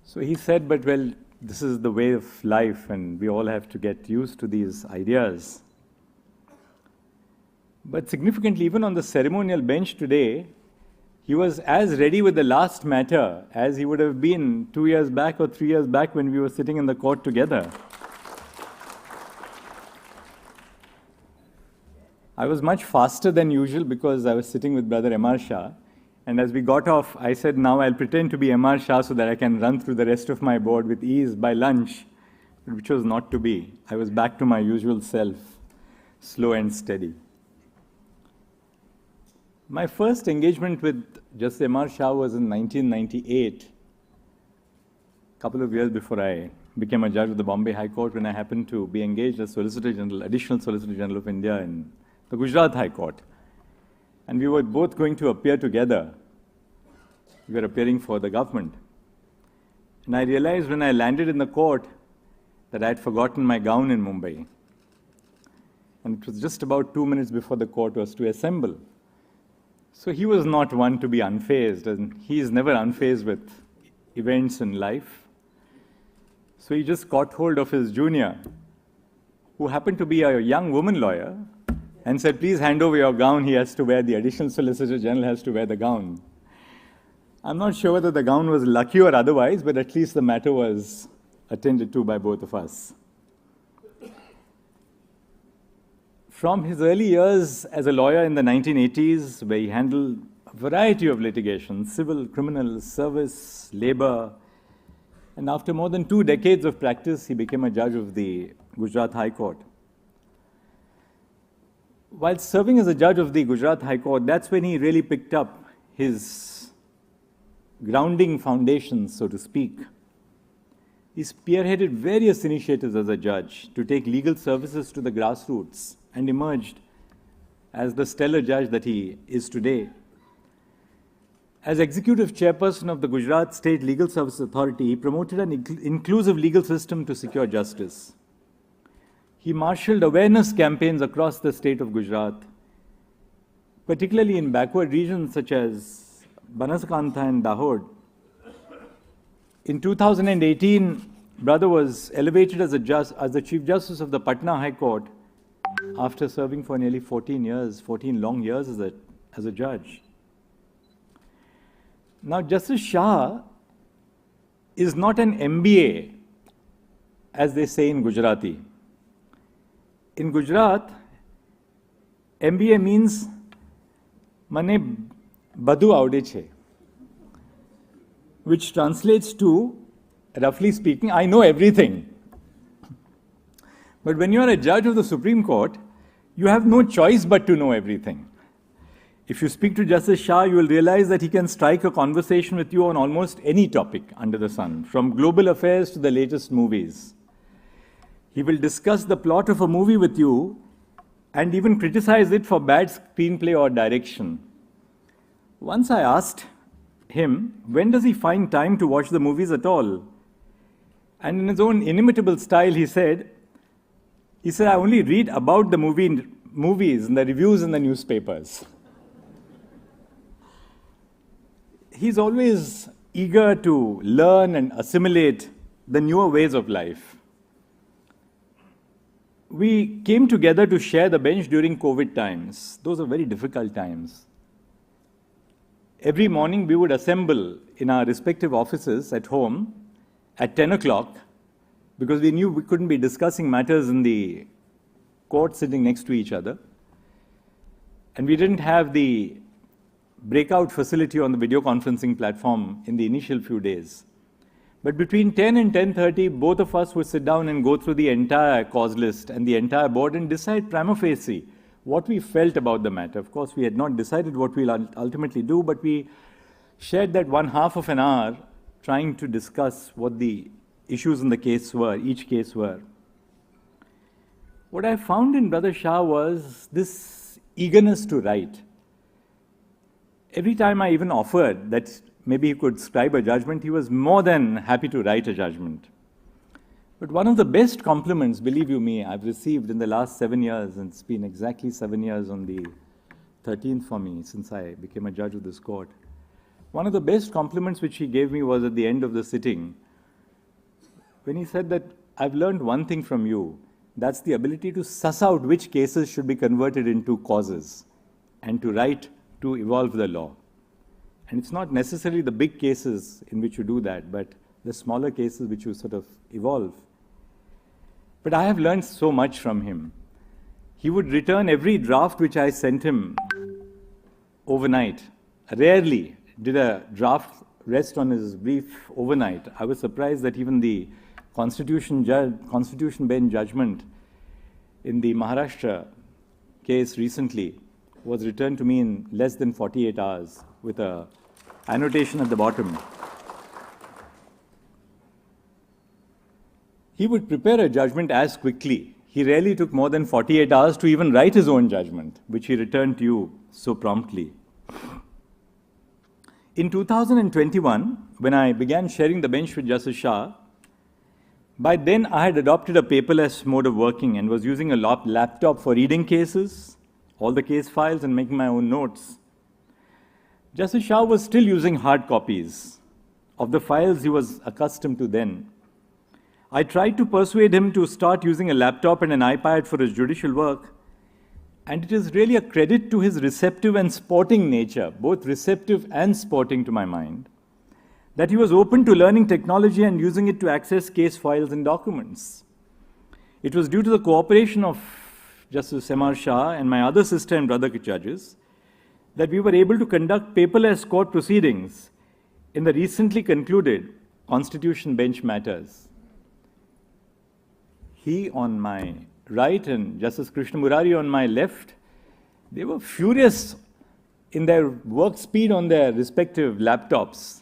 So he said, but well, this is the way of life and we all have to get used to these ideas. But significantly, even on the ceremonial bench today, he was as ready with the last matter as he would have been 2 years back or 3 years back when we were sitting in the court together. I was much faster than usual because I was sitting with Brother M.R. Shah. And as we got off, I said, now I'll pretend to be M.R. Shah so that I can run through the rest of my board with ease by lunch, which was not to be. I was back to my usual self, slow and steady. My first engagement with Justice M.R. Shah was in 1998, a couple of years before I became a judge of the Bombay High Court, when I happened to be engaged as Solicitor General, Additional Solicitor General of India in the Gujarat High Court. And we were both going to appear together. We were appearing for the government. And I realized when I landed in the court that I had forgotten my gown in Mumbai. And it was just about 2 minutes before the court was to assemble. So he was not one to be unfazed, and he is never unfazed with events in life. So he just caught hold of his junior, who happened to be a young woman lawyer, and said, please hand over your gown. He has to wear, the Additional Solicitor General has to wear the gown. I'm not sure whether the gown was lucky or otherwise, but at least the matter was attended to by both of us. From his early years as a lawyer in the 1980s, where he handled a variety of litigation, civil, criminal, service, labor, and after more than 2 decades of practice, he became a judge of the Gujarat High Court. While serving as a judge of the Gujarat High Court, that's when he really picked up his grounding foundations, so to speak. He spearheaded various initiatives as a judge to take legal services to the grassroots and emerged as the stellar judge that he is today. As executive chairperson of the Gujarat State Legal Services Authority, he promoted an inclusive legal system to secure justice. He marshaled awareness campaigns across the state of Gujarat, particularly in backward regions such as Banaskantha and Dahod. In 2018, Brother was elevated as the Chief Justice of the Patna High Court after serving for nearly 14 long years as a judge. Now, Justice Shah is not an MBA, as they say in Gujarati. In Gujarat, MBA means Mane Badu Avde Che, which translates to, roughly speaking, I know everything. But when you are a judge of the Supreme Court, you have no choice but to know everything. If you speak to Justice Shah, you will realize that he can strike a conversation with you on almost any topic under the sun, from global affairs to the latest movies. He will discuss the plot of a movie with you and even criticize it for bad screenplay or direction. Once I asked him, when does he find time to watch the movies at all? And in his own inimitable style, he said, I only read about the movies and the reviews in the newspapers. He's always eager to learn and assimilate the newer ways of life. We came together to share the bench during COVID times. Those are very difficult times. Every morning we would assemble in our respective offices at home at 10 o'clock because we knew we couldn't be discussing matters in the court sitting next to each other. And we didn't have the breakout facility on the video conferencing platform in the initial few days. But between 10 and 10:30, both of us would sit down and go through the entire cause list and the entire board and decide prima facie what we felt about the matter. Of course, we had not decided what we'll ultimately do, but we shared that 1/2 of an hour trying to discuss what the issues in the case were, each case were. What I found in Brother Shah was this eagerness to write. Every time I even offered that maybe he could scribe a judgment, he was more than happy to write a judgment. But one of the best compliments, believe you me, I've received in the last 7 years, and it's been exactly 7 years on the 13th for me since I became a judge of this court. One of the best compliments which he gave me was at the end of the sitting, when he said that, I've learned one thing from you, that's the ability to suss out which cases should be converted into causes and to write to evolve the law. And it's not necessarily the big cases in which you do that, but the smaller cases which you sort of evolve. But I have learned so much from him. He would return every draft which I sent him overnight. Rarely did a draft rest on his brief overnight. I was surprised that even the Constitution bench judgment in the Maharashtra case recently was returned to me in less than 48 hours with an annotation at the bottom. He would prepare a judgment as quickly. He rarely took more than 48 hours to even write his own judgment, which he returned to you so promptly. In 2021, when I began sharing the bench with Justice Shah, by then I had adopted a paperless mode of working and was using a laptop for reading cases, all the case files, and making my own notes. Justice Shah was still using hard copies of the files he was accustomed to then. I tried to persuade him to start using a laptop and an iPad for his judicial work, and it is really a credit to his receptive and sporting nature, both receptive and sporting to my mind, that he was open to learning technology and using it to access case files and documents. It was due to the cooperation of Justice M.R. Shah and my other sister and brother judges that we were able to conduct paperless court proceedings in the recently concluded Constitution bench matters. He on my right and Justice Krishna Murari on my left, they were furious in their work speed on their respective laptops.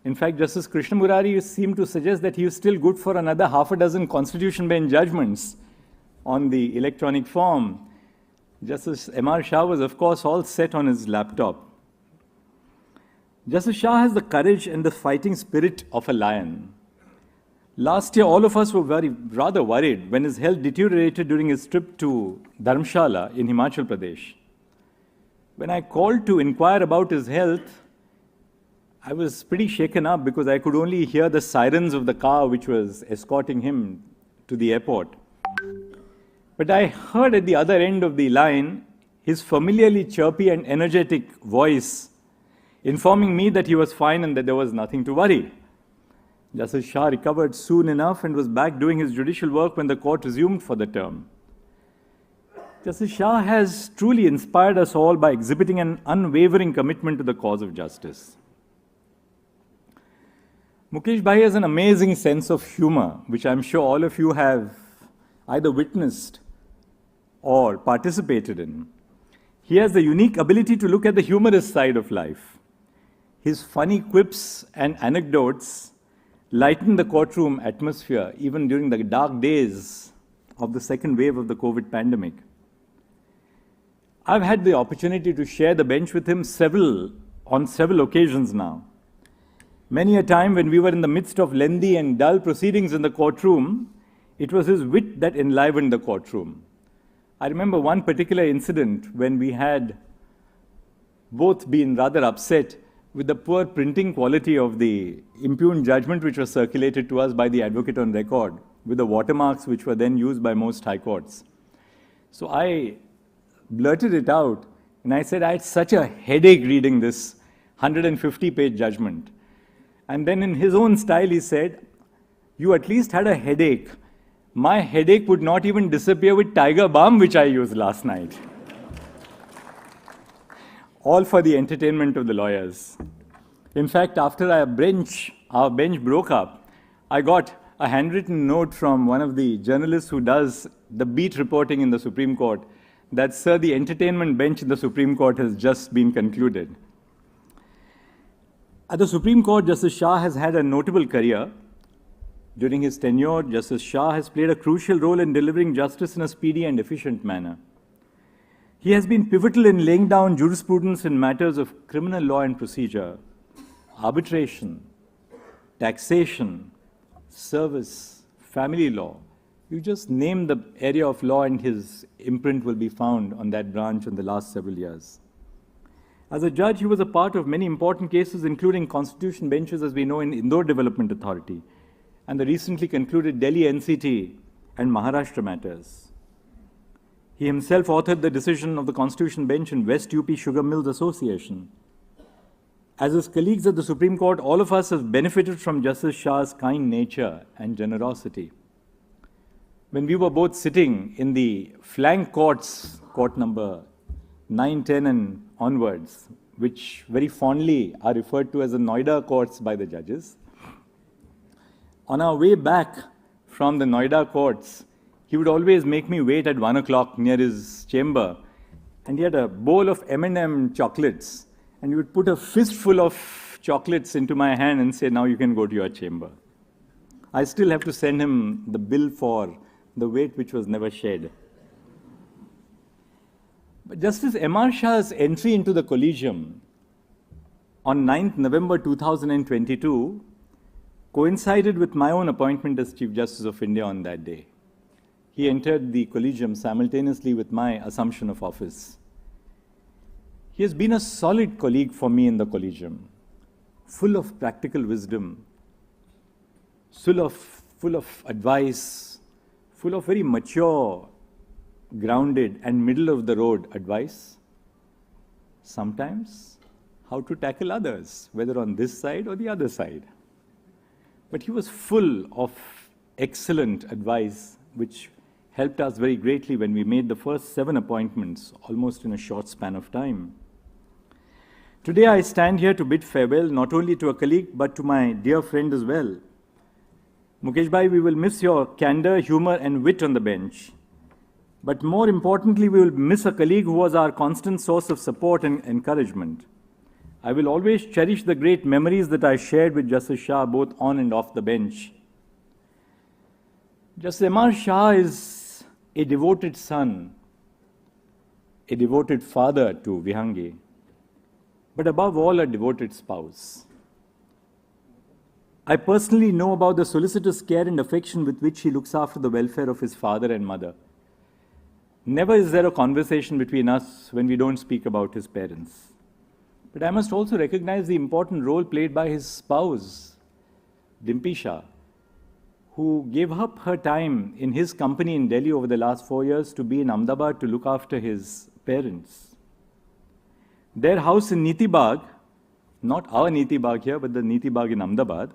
In fact, Justice Krishna Murari seemed to suggest that he was still good for another 6 Constitution bench judgments on the electronic form. Justice M.R. Shah was, of course, all set on his laptop. Justice Shah has the courage and the fighting spirit of a lion. Last year, all of us were rather worried when his health deteriorated during his trip to Dharamshala in Himachal Pradesh. When I called to inquire about his health, I was pretty shaken up because I could only hear the sirens of the car which was escorting him to the airport. But I heard at the other end of the line his familiarly chirpy and energetic voice informing me that he was fine and that there was nothing to worry. Justice Shah recovered soon enough and was back doing his judicial work when the court resumed for the term. Justice Shah has truly inspired us all by exhibiting an unwavering commitment to the cause of justice. Mukesh Bhai has an amazing sense of humor, which I'm sure all of you have either witnessed or participated in. He has the unique ability to look at the humorous side of life. His funny quips and anecdotes lighten the courtroom atmosphere even during the dark days of the second wave of the COVID pandemic. I've had the opportunity to share the bench with him on several occasions now. Many a time when we were in the midst of lengthy and dull proceedings in the courtroom, it was his wit that enlivened the courtroom. I remember one particular incident when we had both been rather upset with the poor printing quality of the impugned judgment which was circulated to us by the advocate on record, with the watermarks which were then used by most high courts. So I blurted it out and I said I had such a headache reading this 150-page judgment. And then in his own style he said, you at least had a headache. My headache would not even disappear with Tiger Balm, which I used last night. All for the entertainment of the lawyers. In fact, after our bench broke up, I got a handwritten note from one of the journalists who does the beat reporting in the Supreme Court that, sir, the entertainment bench in the Supreme Court has just been concluded. At the Supreme Court, Justice Shah has had a notable career. During his tenure, Justice Shah has played a crucial role in delivering justice in a speedy and efficient manner. He has been pivotal in laying down jurisprudence in matters of criminal law and procedure, arbitration, taxation, service, family law. You just name the area of law and his imprint will be found on that branch in the last several years. As a judge, he was a part of many important cases, including constitution benches, as we know, in Indore Development Authority, and the recently concluded Delhi NCT and Maharashtra matters. He himself authored the decision of the Constitution Bench in West UP Sugar Mills Association. As his colleagues at the Supreme Court, all of us have benefited from Justice Shah's kind nature and generosity. When we were both sitting in the flank courts, court number 9, 10 and onwards, which very fondly are referred to as the Noida courts by the judges, on our way back from the Noida courts, he would always make me wait at 1 o'clock near his chamber, and he had a bowl of M&M chocolates, and he would put a fistful of chocolates into my hand and say, now you can go to your chamber. I still have to send him the bill for the weight which was never shed. But Justice M.R. Shah's entry into the collegium on 9th November 2022 coincided with my own appointment as Chief Justice of India on that day. He entered the collegium simultaneously with my assumption of office. He has been a solid colleague for me in the collegium, full of practical wisdom, full of advice, full of very mature, grounded and middle-of-the-road advice. Sometimes how to tackle others, whether on this side or the other side. But he was full of excellent advice, which helped us very greatly when we made the first 7 appointments, almost in a short span of time. Today I stand here to bid farewell not only to a colleague, but to my dear friend as well. Mukesh Bhai, we will miss your candor, humor and wit on the bench. But more importantly, we will miss a colleague who was our constant source of support and encouragement. I will always cherish the great memories that I shared with Justice Shah, both on and off the bench. Justice M.R. Shah is a devoted son, a devoted father to Vihangi, but above all, a devoted spouse. I personally know about the solicitous care and affection with which he looks after the welfare of his father and mother. Never is there a conversation between us when we don't speak about his parents. But I must also recognize the important role played by his spouse, Dimpi Shah, who gave up her time in his company in Delhi over the last 4 years to be in Ahmedabad to look after his parents. Their house in Niti Bagh, not our Niti Bagh here, but the Niti Bagh in Ahmedabad,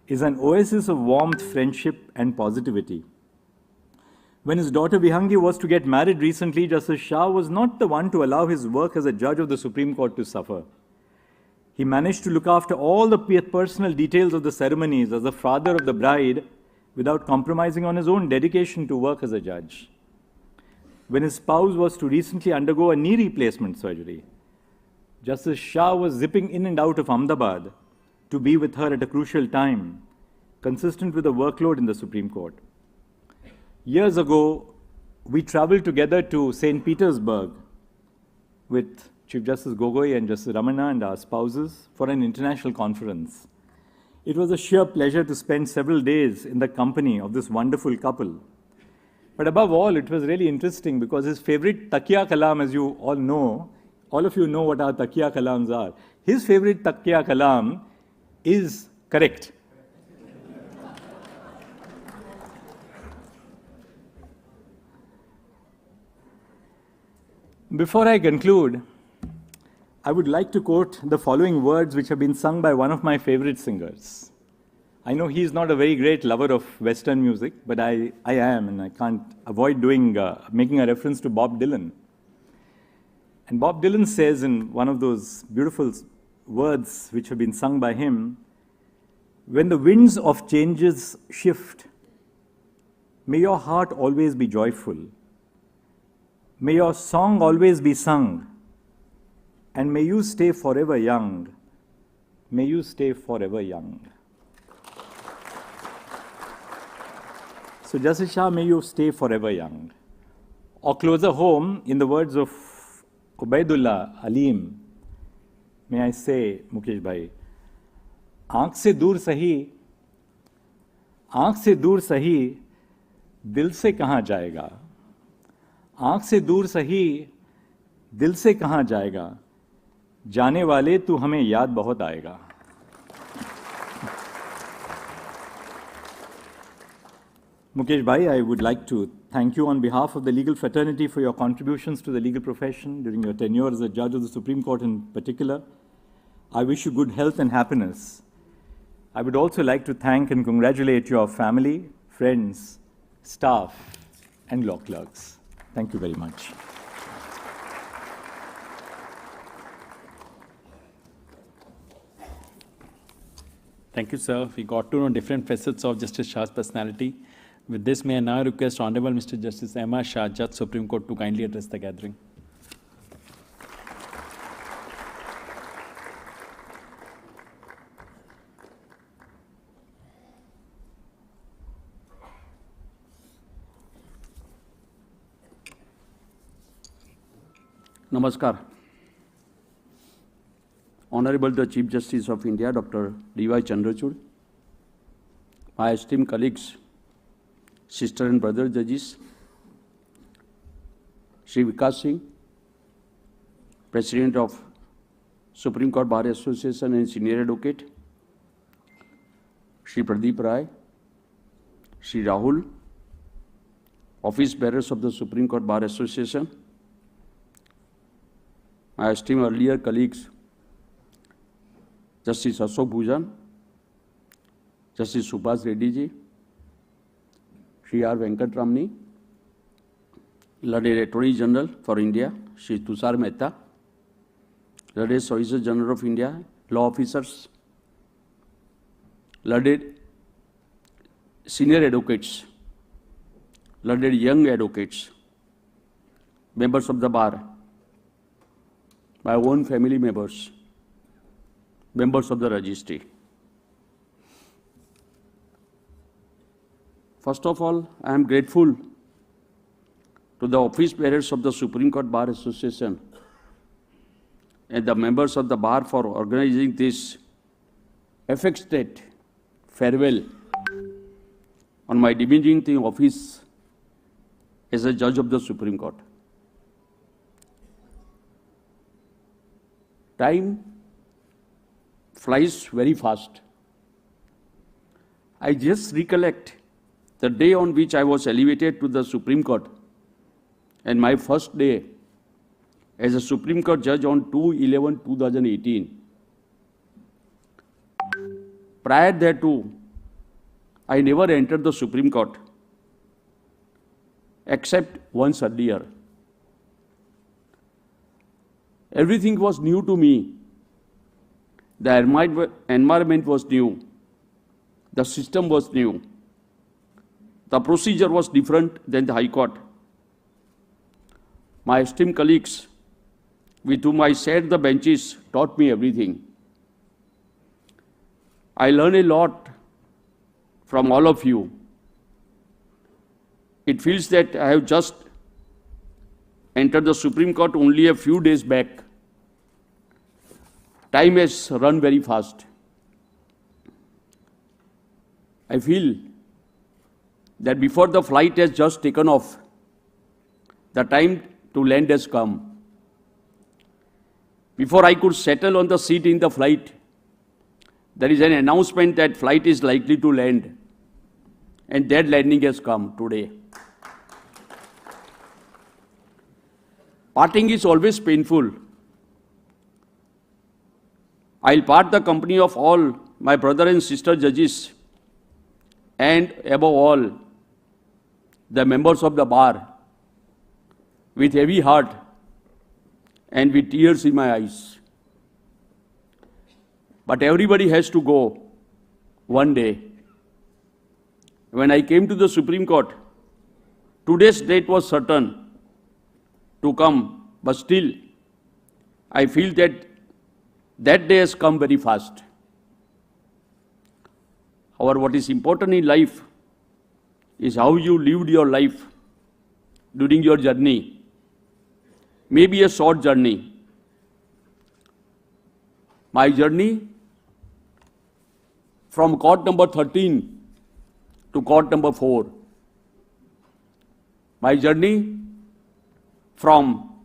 is an oasis of warmth, friendship and positivity. When his daughter Vihangi was to get married recently, Justice Shah was not the one to allow his work as a judge of the Supreme Court to suffer. He managed to look after all the personal details of the ceremonies as the father of the bride without compromising on his own dedication to work as a judge. When his spouse was to recently undergo a knee replacement surgery, Justice Shah was zipping in and out of Ahmedabad to be with her at a crucial time, consistent with the workload in the Supreme Court. Years ago, we traveled together to St. Petersburg with Chief Justice Gogoi and Justice Ramana and our spouses for an international conference. It was a sheer pleasure to spend several days in the company of this wonderful couple. But above all, it was really interesting because his favorite takiya kalam, as you all know, all of you know what our takiya kalams are. His favorite takiya kalam is correct. Before I conclude, I would like to quote the following words which have been sung by one of my favorite singers. I know he's not a very great lover of Western music, but I am, and I can't avoid making a reference to Bob Dylan. And Bob Dylan says in one of those beautiful words which have been sung by him, when the winds of changes shift, may your heart always be joyful. May your song always be sung. And may you stay forever young. May you stay forever young. So Justice Shah, may you stay forever young. Or closer home, in the words of Ubaidullah Aleem, may I say, Mukesh Bhai, आँख से दूर सही, दिल से कहाँ जाएगा? आँख से दूर सही, दिल से कहाँ जाएगा? जाने वाले तू हमें याद बहुत आएगा. Mukesh Bhai, I would like to thank you on behalf of the legal fraternity for your contributions to the legal profession during your tenure as a judge of the Supreme Court in particular. I wish you good health and happiness. I would also like to thank and congratulate your family, friends, staff, and law clerks. Thank you very much. Thank you, sir. We got to know different facets of Justice Shah's personality. With this, may I now request Honorable Mr. Justice Emma Shah, Judge Supreme Court, to kindly address the gathering. Namaskar. Honorable the Chief Justice of India, Dr. D.Y. Chandrachud, my esteemed colleagues, sister and brother judges, Shri Vikas Singh, President of Supreme Court Bar Association and Senior Advocate, Shri Pradeep Rai, Shri Rahul, Office Bearers of the Supreme Court Bar Association, my esteemed earlier colleagues, Justice Ashok Bhujan, Justice Subhas Reddy ji, Shri R. Venkatramani, Learned Attorney General for India, Shri Tushar Mehta, Learned Solicitor General of India, law officers, Learned senior advocates, Learned young advocates, members of the bar, my own family members, members of the registry. First of all, I am grateful to the office bearers of the Supreme Court Bar Association and the members of the bar for organizing this affectionate farewell on my diminishing the office as a judge of the Supreme Court. Time flies very fast. I just recollect the day on which I was elevated to the Supreme Court and my first day as a Supreme Court judge on 2/11/2018. Prior thereto, I never entered the Supreme Court except once earlier. Everything was new to me. The environment was new. The system was new. The procedure was different than the High Court. My esteemed colleagues, with whom I shared the benches, taught me everything. I learned a lot from all of you. It feels that I have just entered the Supreme Court only a few days back. Time has run very fast. I feel that before the flight has just taken off, the time to land has come. Before I could settle on the seat in the flight, there is an announcement that flight is likely to land, and that landing has come today. Parting is always painful. I'll part the company of all my brother and sister judges and above all, the members of the bar, with heavy heart and with tears in my eyes. But everybody has to go one day. When I came to the Supreme Court, today's date was certain to come, but still, I feel that that day has come very fast. However, what is important in life is how you lived your life during your journey. Maybe a short journey. My journey from court number 13 to court number 4. My journey from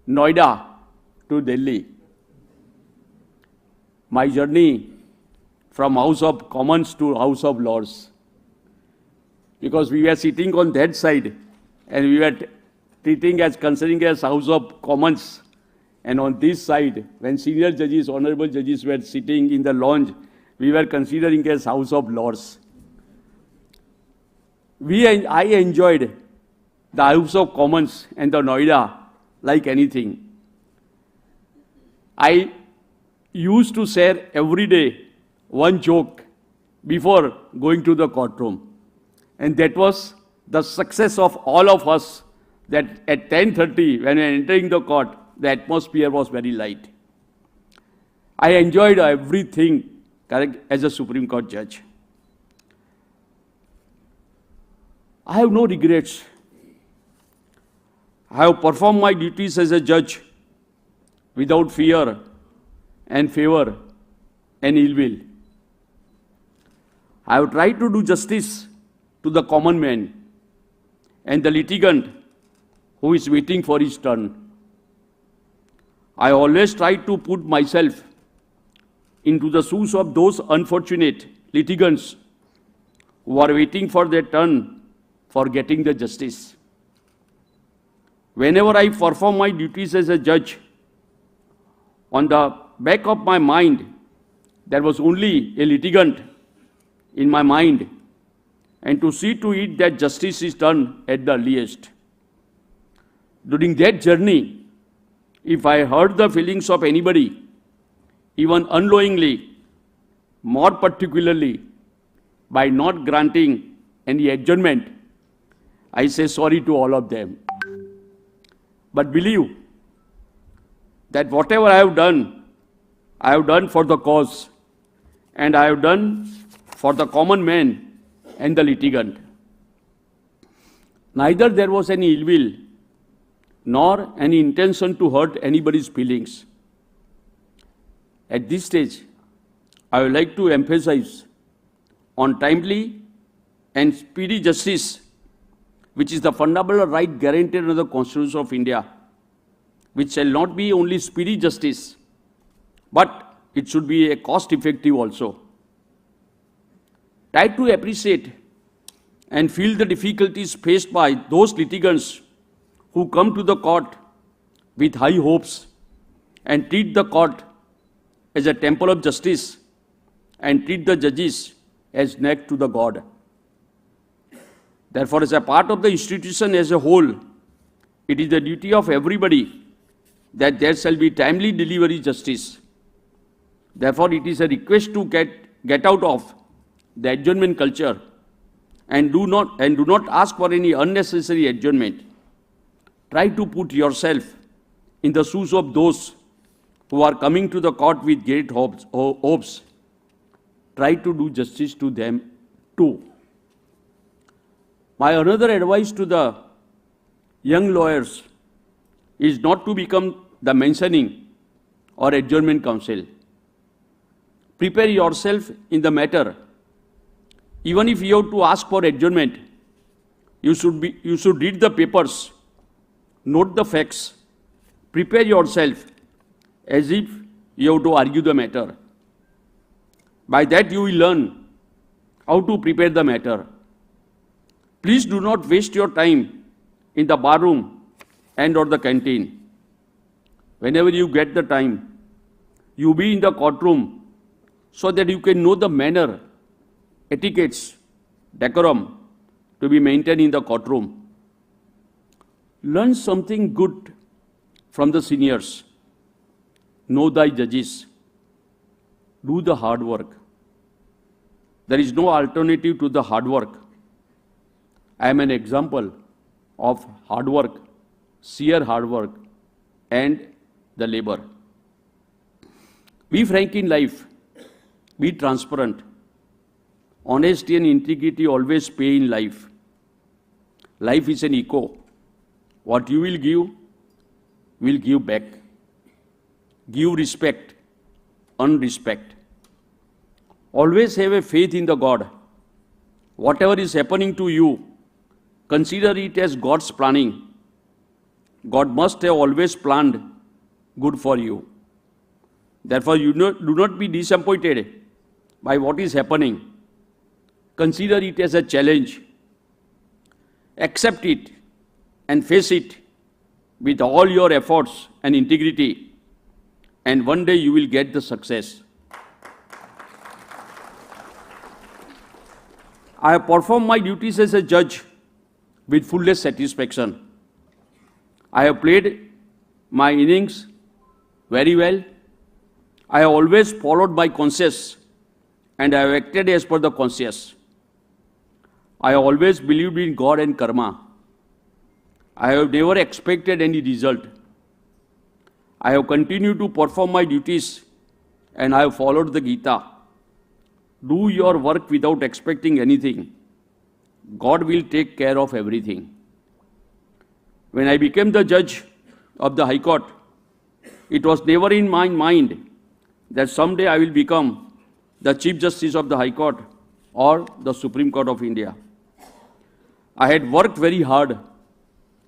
Noida to Delhi. My journey from House of Commons to House of Lords. Because we were sitting on that side and we were considering as House of Commons. And on this side, when senior judges, honorable judges were sitting in the lounge, we were considering as House of Lords. I enjoyed the House of Commons and the Noida like anything. I used to share every day one joke before going to the courtroom. And that was the success of all of us, that at 10:30, when we were entering the court, the atmosphere was very light. I enjoyed everything, correct, as a Supreme Court judge. I have no regrets. I have performed my duties as a judge without fear and favor and ill will. I have tried to do justice to the common man and the litigant who is waiting for his turn. I always try to put myself into the shoes of those unfortunate litigants who are waiting for their turn for getting the justice. Whenever I perform my duties as a judge, on the back of my mind, there was only a litigant in my mind, and to see to it that justice is done at the earliest. During that journey, if I hurt the feelings of anybody, even unknowingly, more particularly by not granting any adjournment, I say sorry to all of them. But believe that whatever I have done for the cause, and I have done for the common man and the litigant. Neither there was any ill will, nor any intention to hurt anybody's feelings. At this stage, I would like to emphasize on timely and speedy justice, which is the fundamental right guaranteed under the Constitution of India, which shall not be only speedy justice, but it should be a cost-effective also. Try to appreciate and feel the difficulties faced by those litigants who come to the court with high hopes and treat the court as a temple of justice and treat the judges as next to the God. Therefore, as a part of the institution as a whole, it is the duty of everybody that there shall be timely delivery justice. Therefore, it is a request to get out of the adjournment culture and do not ask for any unnecessary adjournment. Try to put yourself in the shoes of those who are coming to the court with great hopes. Try to do justice to them too. My another advice to the young lawyers is not to become the mentioning or adjournment counsel. Prepare yourself in the matter. Even if you have to ask for adjournment, you should read the papers, note the facts, prepare yourself as if you have to argue the matter. By that you will learn how to prepare the matter. Please do not waste your time in the barroom and or the canteen. Whenever you get the time, you be in the courtroom so that you can know the manner etiquettes, decorum to be maintained in the courtroom. Learn something good from the seniors. Know thy judges. Do the hard work. There is no alternative to the hard work. I am an example of hard work, sheer hard work, and the labor. Be frank in life. Be transparent. Honesty and integrity always pay in life. Life is an echo. What you will give back. Give respect, earn respect. Always have a faith in the God. Whatever is happening to you, consider it as God's planning. God must have always planned good for you. Therefore, do not be disappointed by what is happening. Consider it as a challenge. Accept it and face it with all your efforts and integrity, and one day you will get the success. I have performed my duties as a judge with fullest satisfaction. I have played my innings very well. I have always followed my conscience, and I have acted as per the conscience. I have always believed in God and karma. I have never expected any result. I have continued to perform my duties, and I have followed the Gita. Do your work without expecting anything. God will take care of everything. When I became the judge of the High Court, it was never in my mind that someday I will become the Chief Justice of the High Court or the Supreme Court of India. I had worked very hard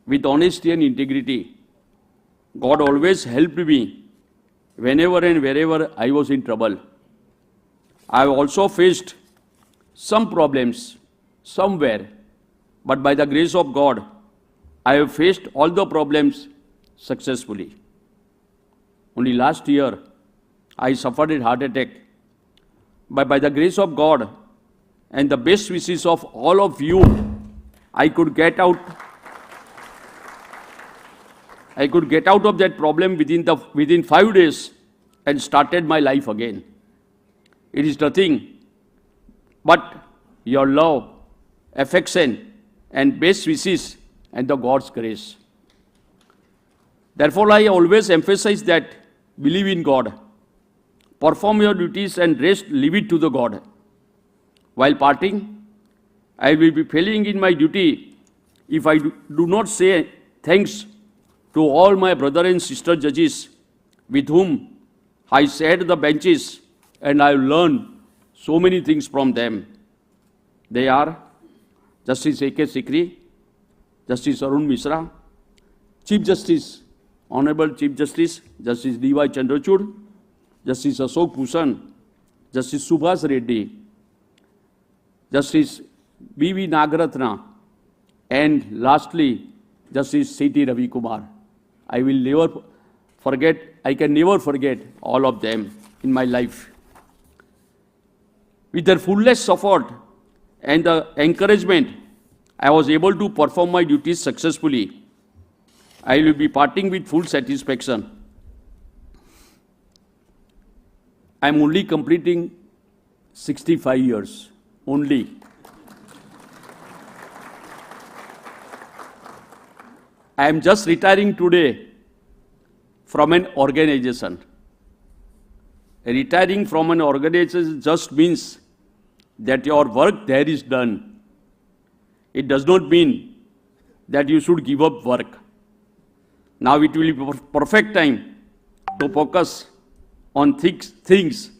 with honesty and integrity. God always helped me whenever and wherever I was in trouble. I have also faced some problems somewhere, but by the grace of God, I have faced all the problems successfully. Only last year, I suffered a heart attack. But by the grace of God and the best wishes of all of you, I could get out of that problem within 5 days and started my life again. It is nothing but your love, affection, and best wishes and the God's grace. Therefore, I always emphasize that believe in God, perform your duties, and rest, leave it to the God. While parting, I will be failing in my duty if I do not say thanks to all my brother and sister judges with whom I sat the benches and I have learned so many things from them. They are Justice A.K. Sikri, Justice Arun Mishra, Chief Justice, Honorable Chief Justice, Justice D.Y. Chandrachud, Justice Ashok Bhushan, Justice Subhas Reddy, Justice B.V. Nagaratna, and lastly, Justice C.T. Ravi Kumar. I can never forget all of them in my life. With their fullest support and the encouragement, I was able to perform my duties successfully. I will be parting with full satisfaction. I am only completing 65 years, only. I am just retiring today from an organization. Retiring from an organization just means that your work there is done. It does not mean that you should give up work. Now it will be perfect time to focus on things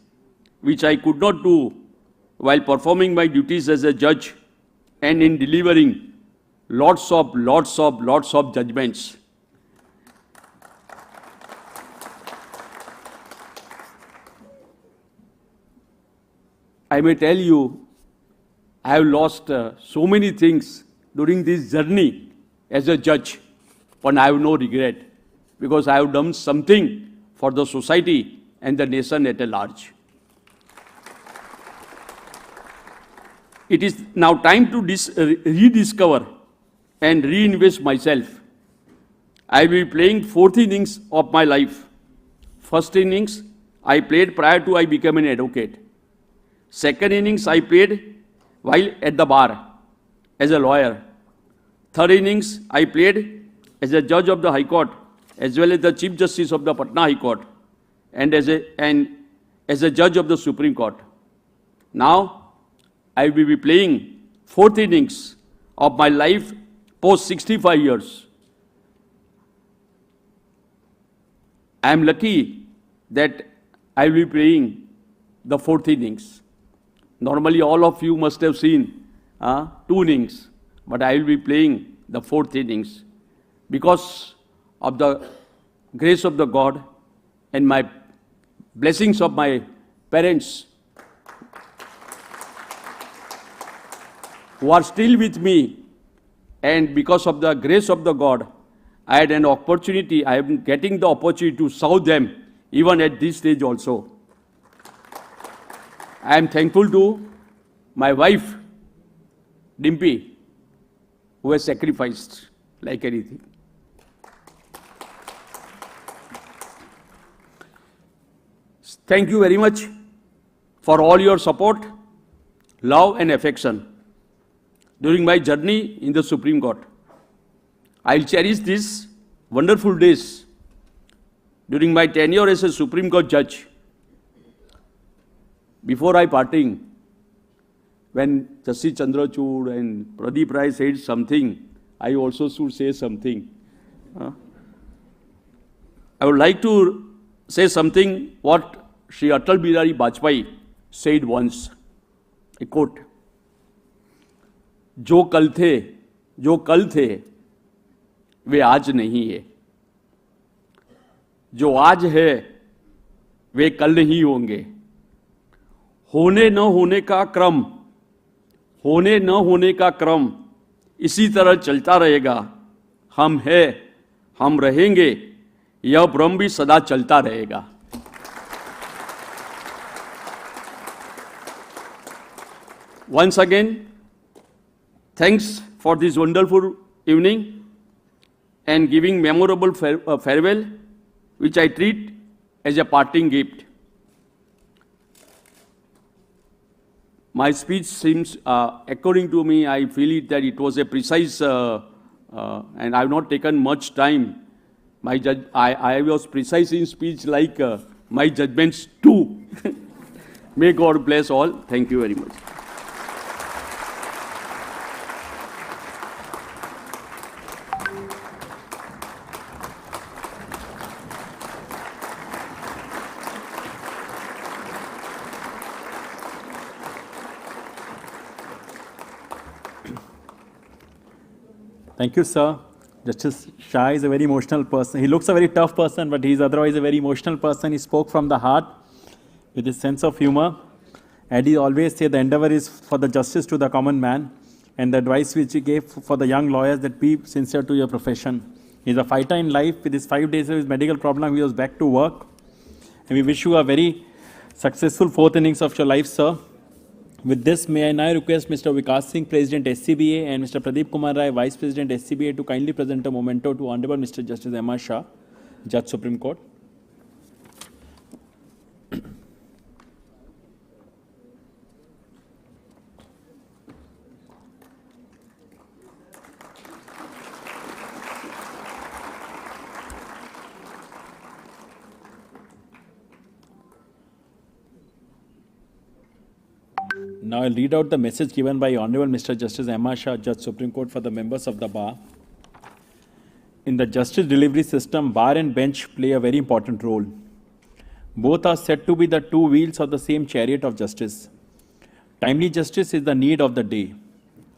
which I could not do while performing my duties as a judge and in delivering lots of judgments. I may tell you, I have lost so many things during this journey as a judge, but I have no regret because I have done something for the society and the nation at large. it is now time to rediscover and reinvest myself. I will be playing fourth innings of my life. First innings I played prior to I became an advocate. Second innings I played while at the bar as a lawyer. Third innings I played as a judge of the High Court as well as the Chief Justice of the Patna High Court and as a judge of the Supreme Court. Now I will be playing fourth innings of my life post 65 years. I am lucky that I will be playing the fourth innings. Normally all of you must have seen 2 innings, but I will be playing the fourth innings because of the grace of the God and my blessings of my parents who are still with me, and because of the grace of the God, I had an opportunity, I am getting the opportunity to serve them even at this stage also. I am thankful to my wife, Dimpy, who has sacrificed like anything. Thank you very much for all your support, love and affection during my journey in the Supreme Court. I'll cherish these wonderful days during my tenure as a Supreme Court judge. Before I parting, when Justice Chandrachud and Pradeep Rai said something, I also should say something. I would like to say something what Shri Atal Bihari Vajpayee said once, a quote, जो कल थे वे आज नहीं है, जो आज है वे कल नहीं होंगे, होने न होने का क्रम इसी तरह चलता रहेगा, हम हैं, हम रहेंगे, यह भ्रम भी सदा चलता रहेगा. Once again, thanks for this wonderful evening and giving memorable farewell, which I treat as a parting gift. My speech seems, according to me, I feel it that it was a precise, and I have not taken much time. I was precise in speech like my judgments too. May God bless all. Thank you very much. Thank you, sir. Justice Shah is a very emotional person. He looks a very tough person, but he is otherwise a very emotional person. He spoke from the heart with his sense of humor. And he always said the endeavor is for the justice to the common man. And the advice which he gave for the young lawyers, that be sincere to your profession. He's a fighter in life. With his 5 days of his medical problem, he was back to work. And we wish you a very successful 4th innings of your life, sir. With this, may I now request Mr. Vikas Singh, President SCBA, and Mr. Pradeep Kumar Rai, Vice President SCBA, to kindly present a memento to Honorable Mr. Justice M.R. Shah, Judge Supreme Court. Now I'll read out the message given by Honorable Mr. Justice M.R. Shah, Judge Supreme Court, for the members of the bar. In the justice delivery system, bar and bench play a very important role. Both are said to be the 2 wheels of the same chariot of justice. Timely justice is the need of the day.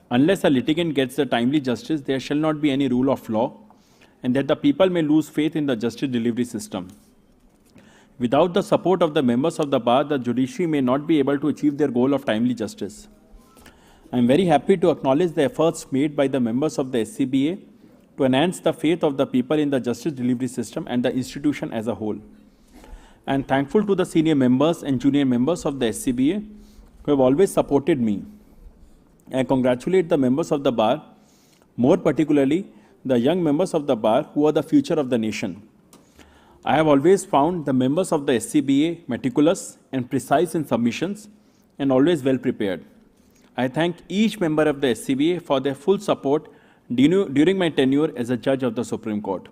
Unless a litigant gets the timely justice, there shall not be any rule of law, and that the people may lose faith in the justice delivery system. Without the support of the members of the bar, the judiciary may not be able to achieve their goal of timely justice. I am very happy to acknowledge the efforts made by the members of the SCBA to enhance the faith of the people in the justice delivery system and the institution as a whole. I am thankful to the senior members and junior members of the SCBA who have always supported me. I congratulate the members of the bar, more particularly the young members of the bar who are the future of the nation. I have always found the members of the SCBA meticulous and precise in submissions and always well prepared. I thank each member of the SCBA for their full support during my tenure as a judge of the Supreme Court.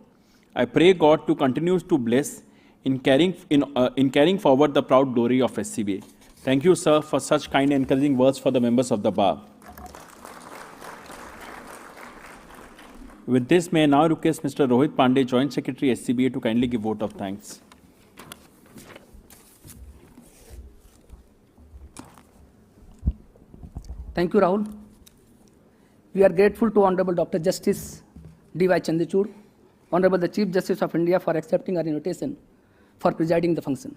I pray God to continue to bless in carrying forward the proud glory of SCBA. Thank you, sir, for such kind and encouraging words for the members of the bar. With this, may I now request Mr. Rohit Pandey, Joint Secretary, SCBA, to kindly give vote of thanks. Thank you, Rahul. We are grateful to Honorable Dr. Justice D.Y. Chandrachud, Honorable the Chief Justice of India, for accepting our invitation for presiding the function.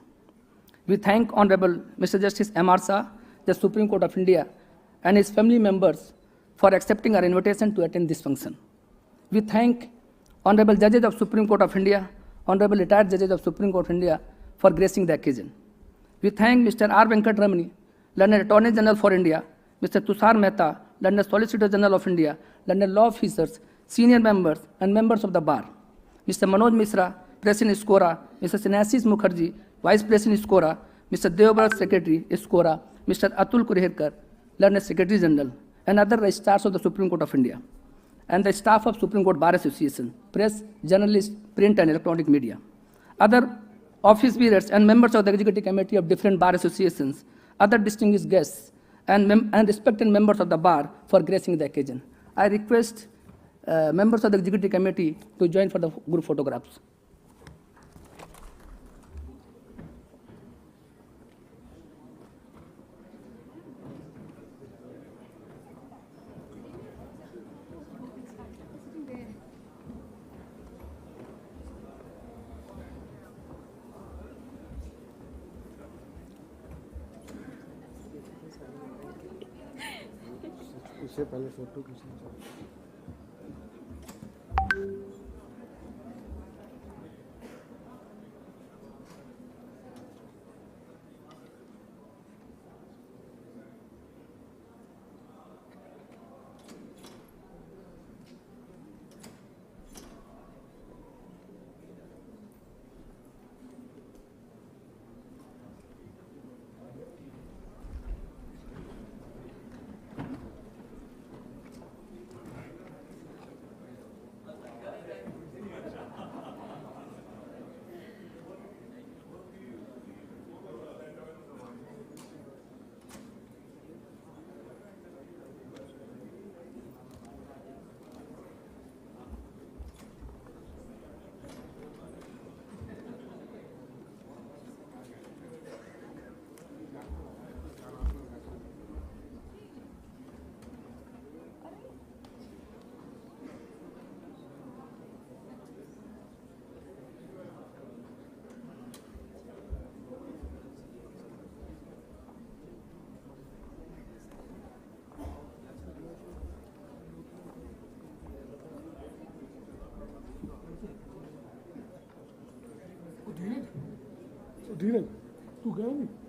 We thank Honorable Mr. Justice M.R. Shah, the Supreme Court of India, and his family members for accepting our invitation to attend this function. We thank Honorable Judges of Supreme Court of India, Honorable Retired Judges of Supreme Court of India for gracing the occasion. We thank Mr. R. Venkat Ramani, Learned Attorney General for India, Mr. Tushar Mehta, Learned Solicitor General of India, Learned Law Officers, senior members and members of the bar, Mr. Manoj Mishra, President SCORA, Mr. Sinhasis Mukherjee, Vice President SCORA, Mr. Devbrat, Secretary SCORA, Mr. Atul Kurhekar, Learned Secretary General, and other registrars of the Supreme Court of India, and the staff of Supreme Court Bar Association, press, journalists, print and electronic media, other office bearers and members of the Executive Committee of different bar associations, other distinguished guests, and respected members of the bar for gracing the occasion. I request members of the Executive Committee to join for the group photographs. इससे पहले photo खींचना चाहिए। धीरज तू गया नहीं।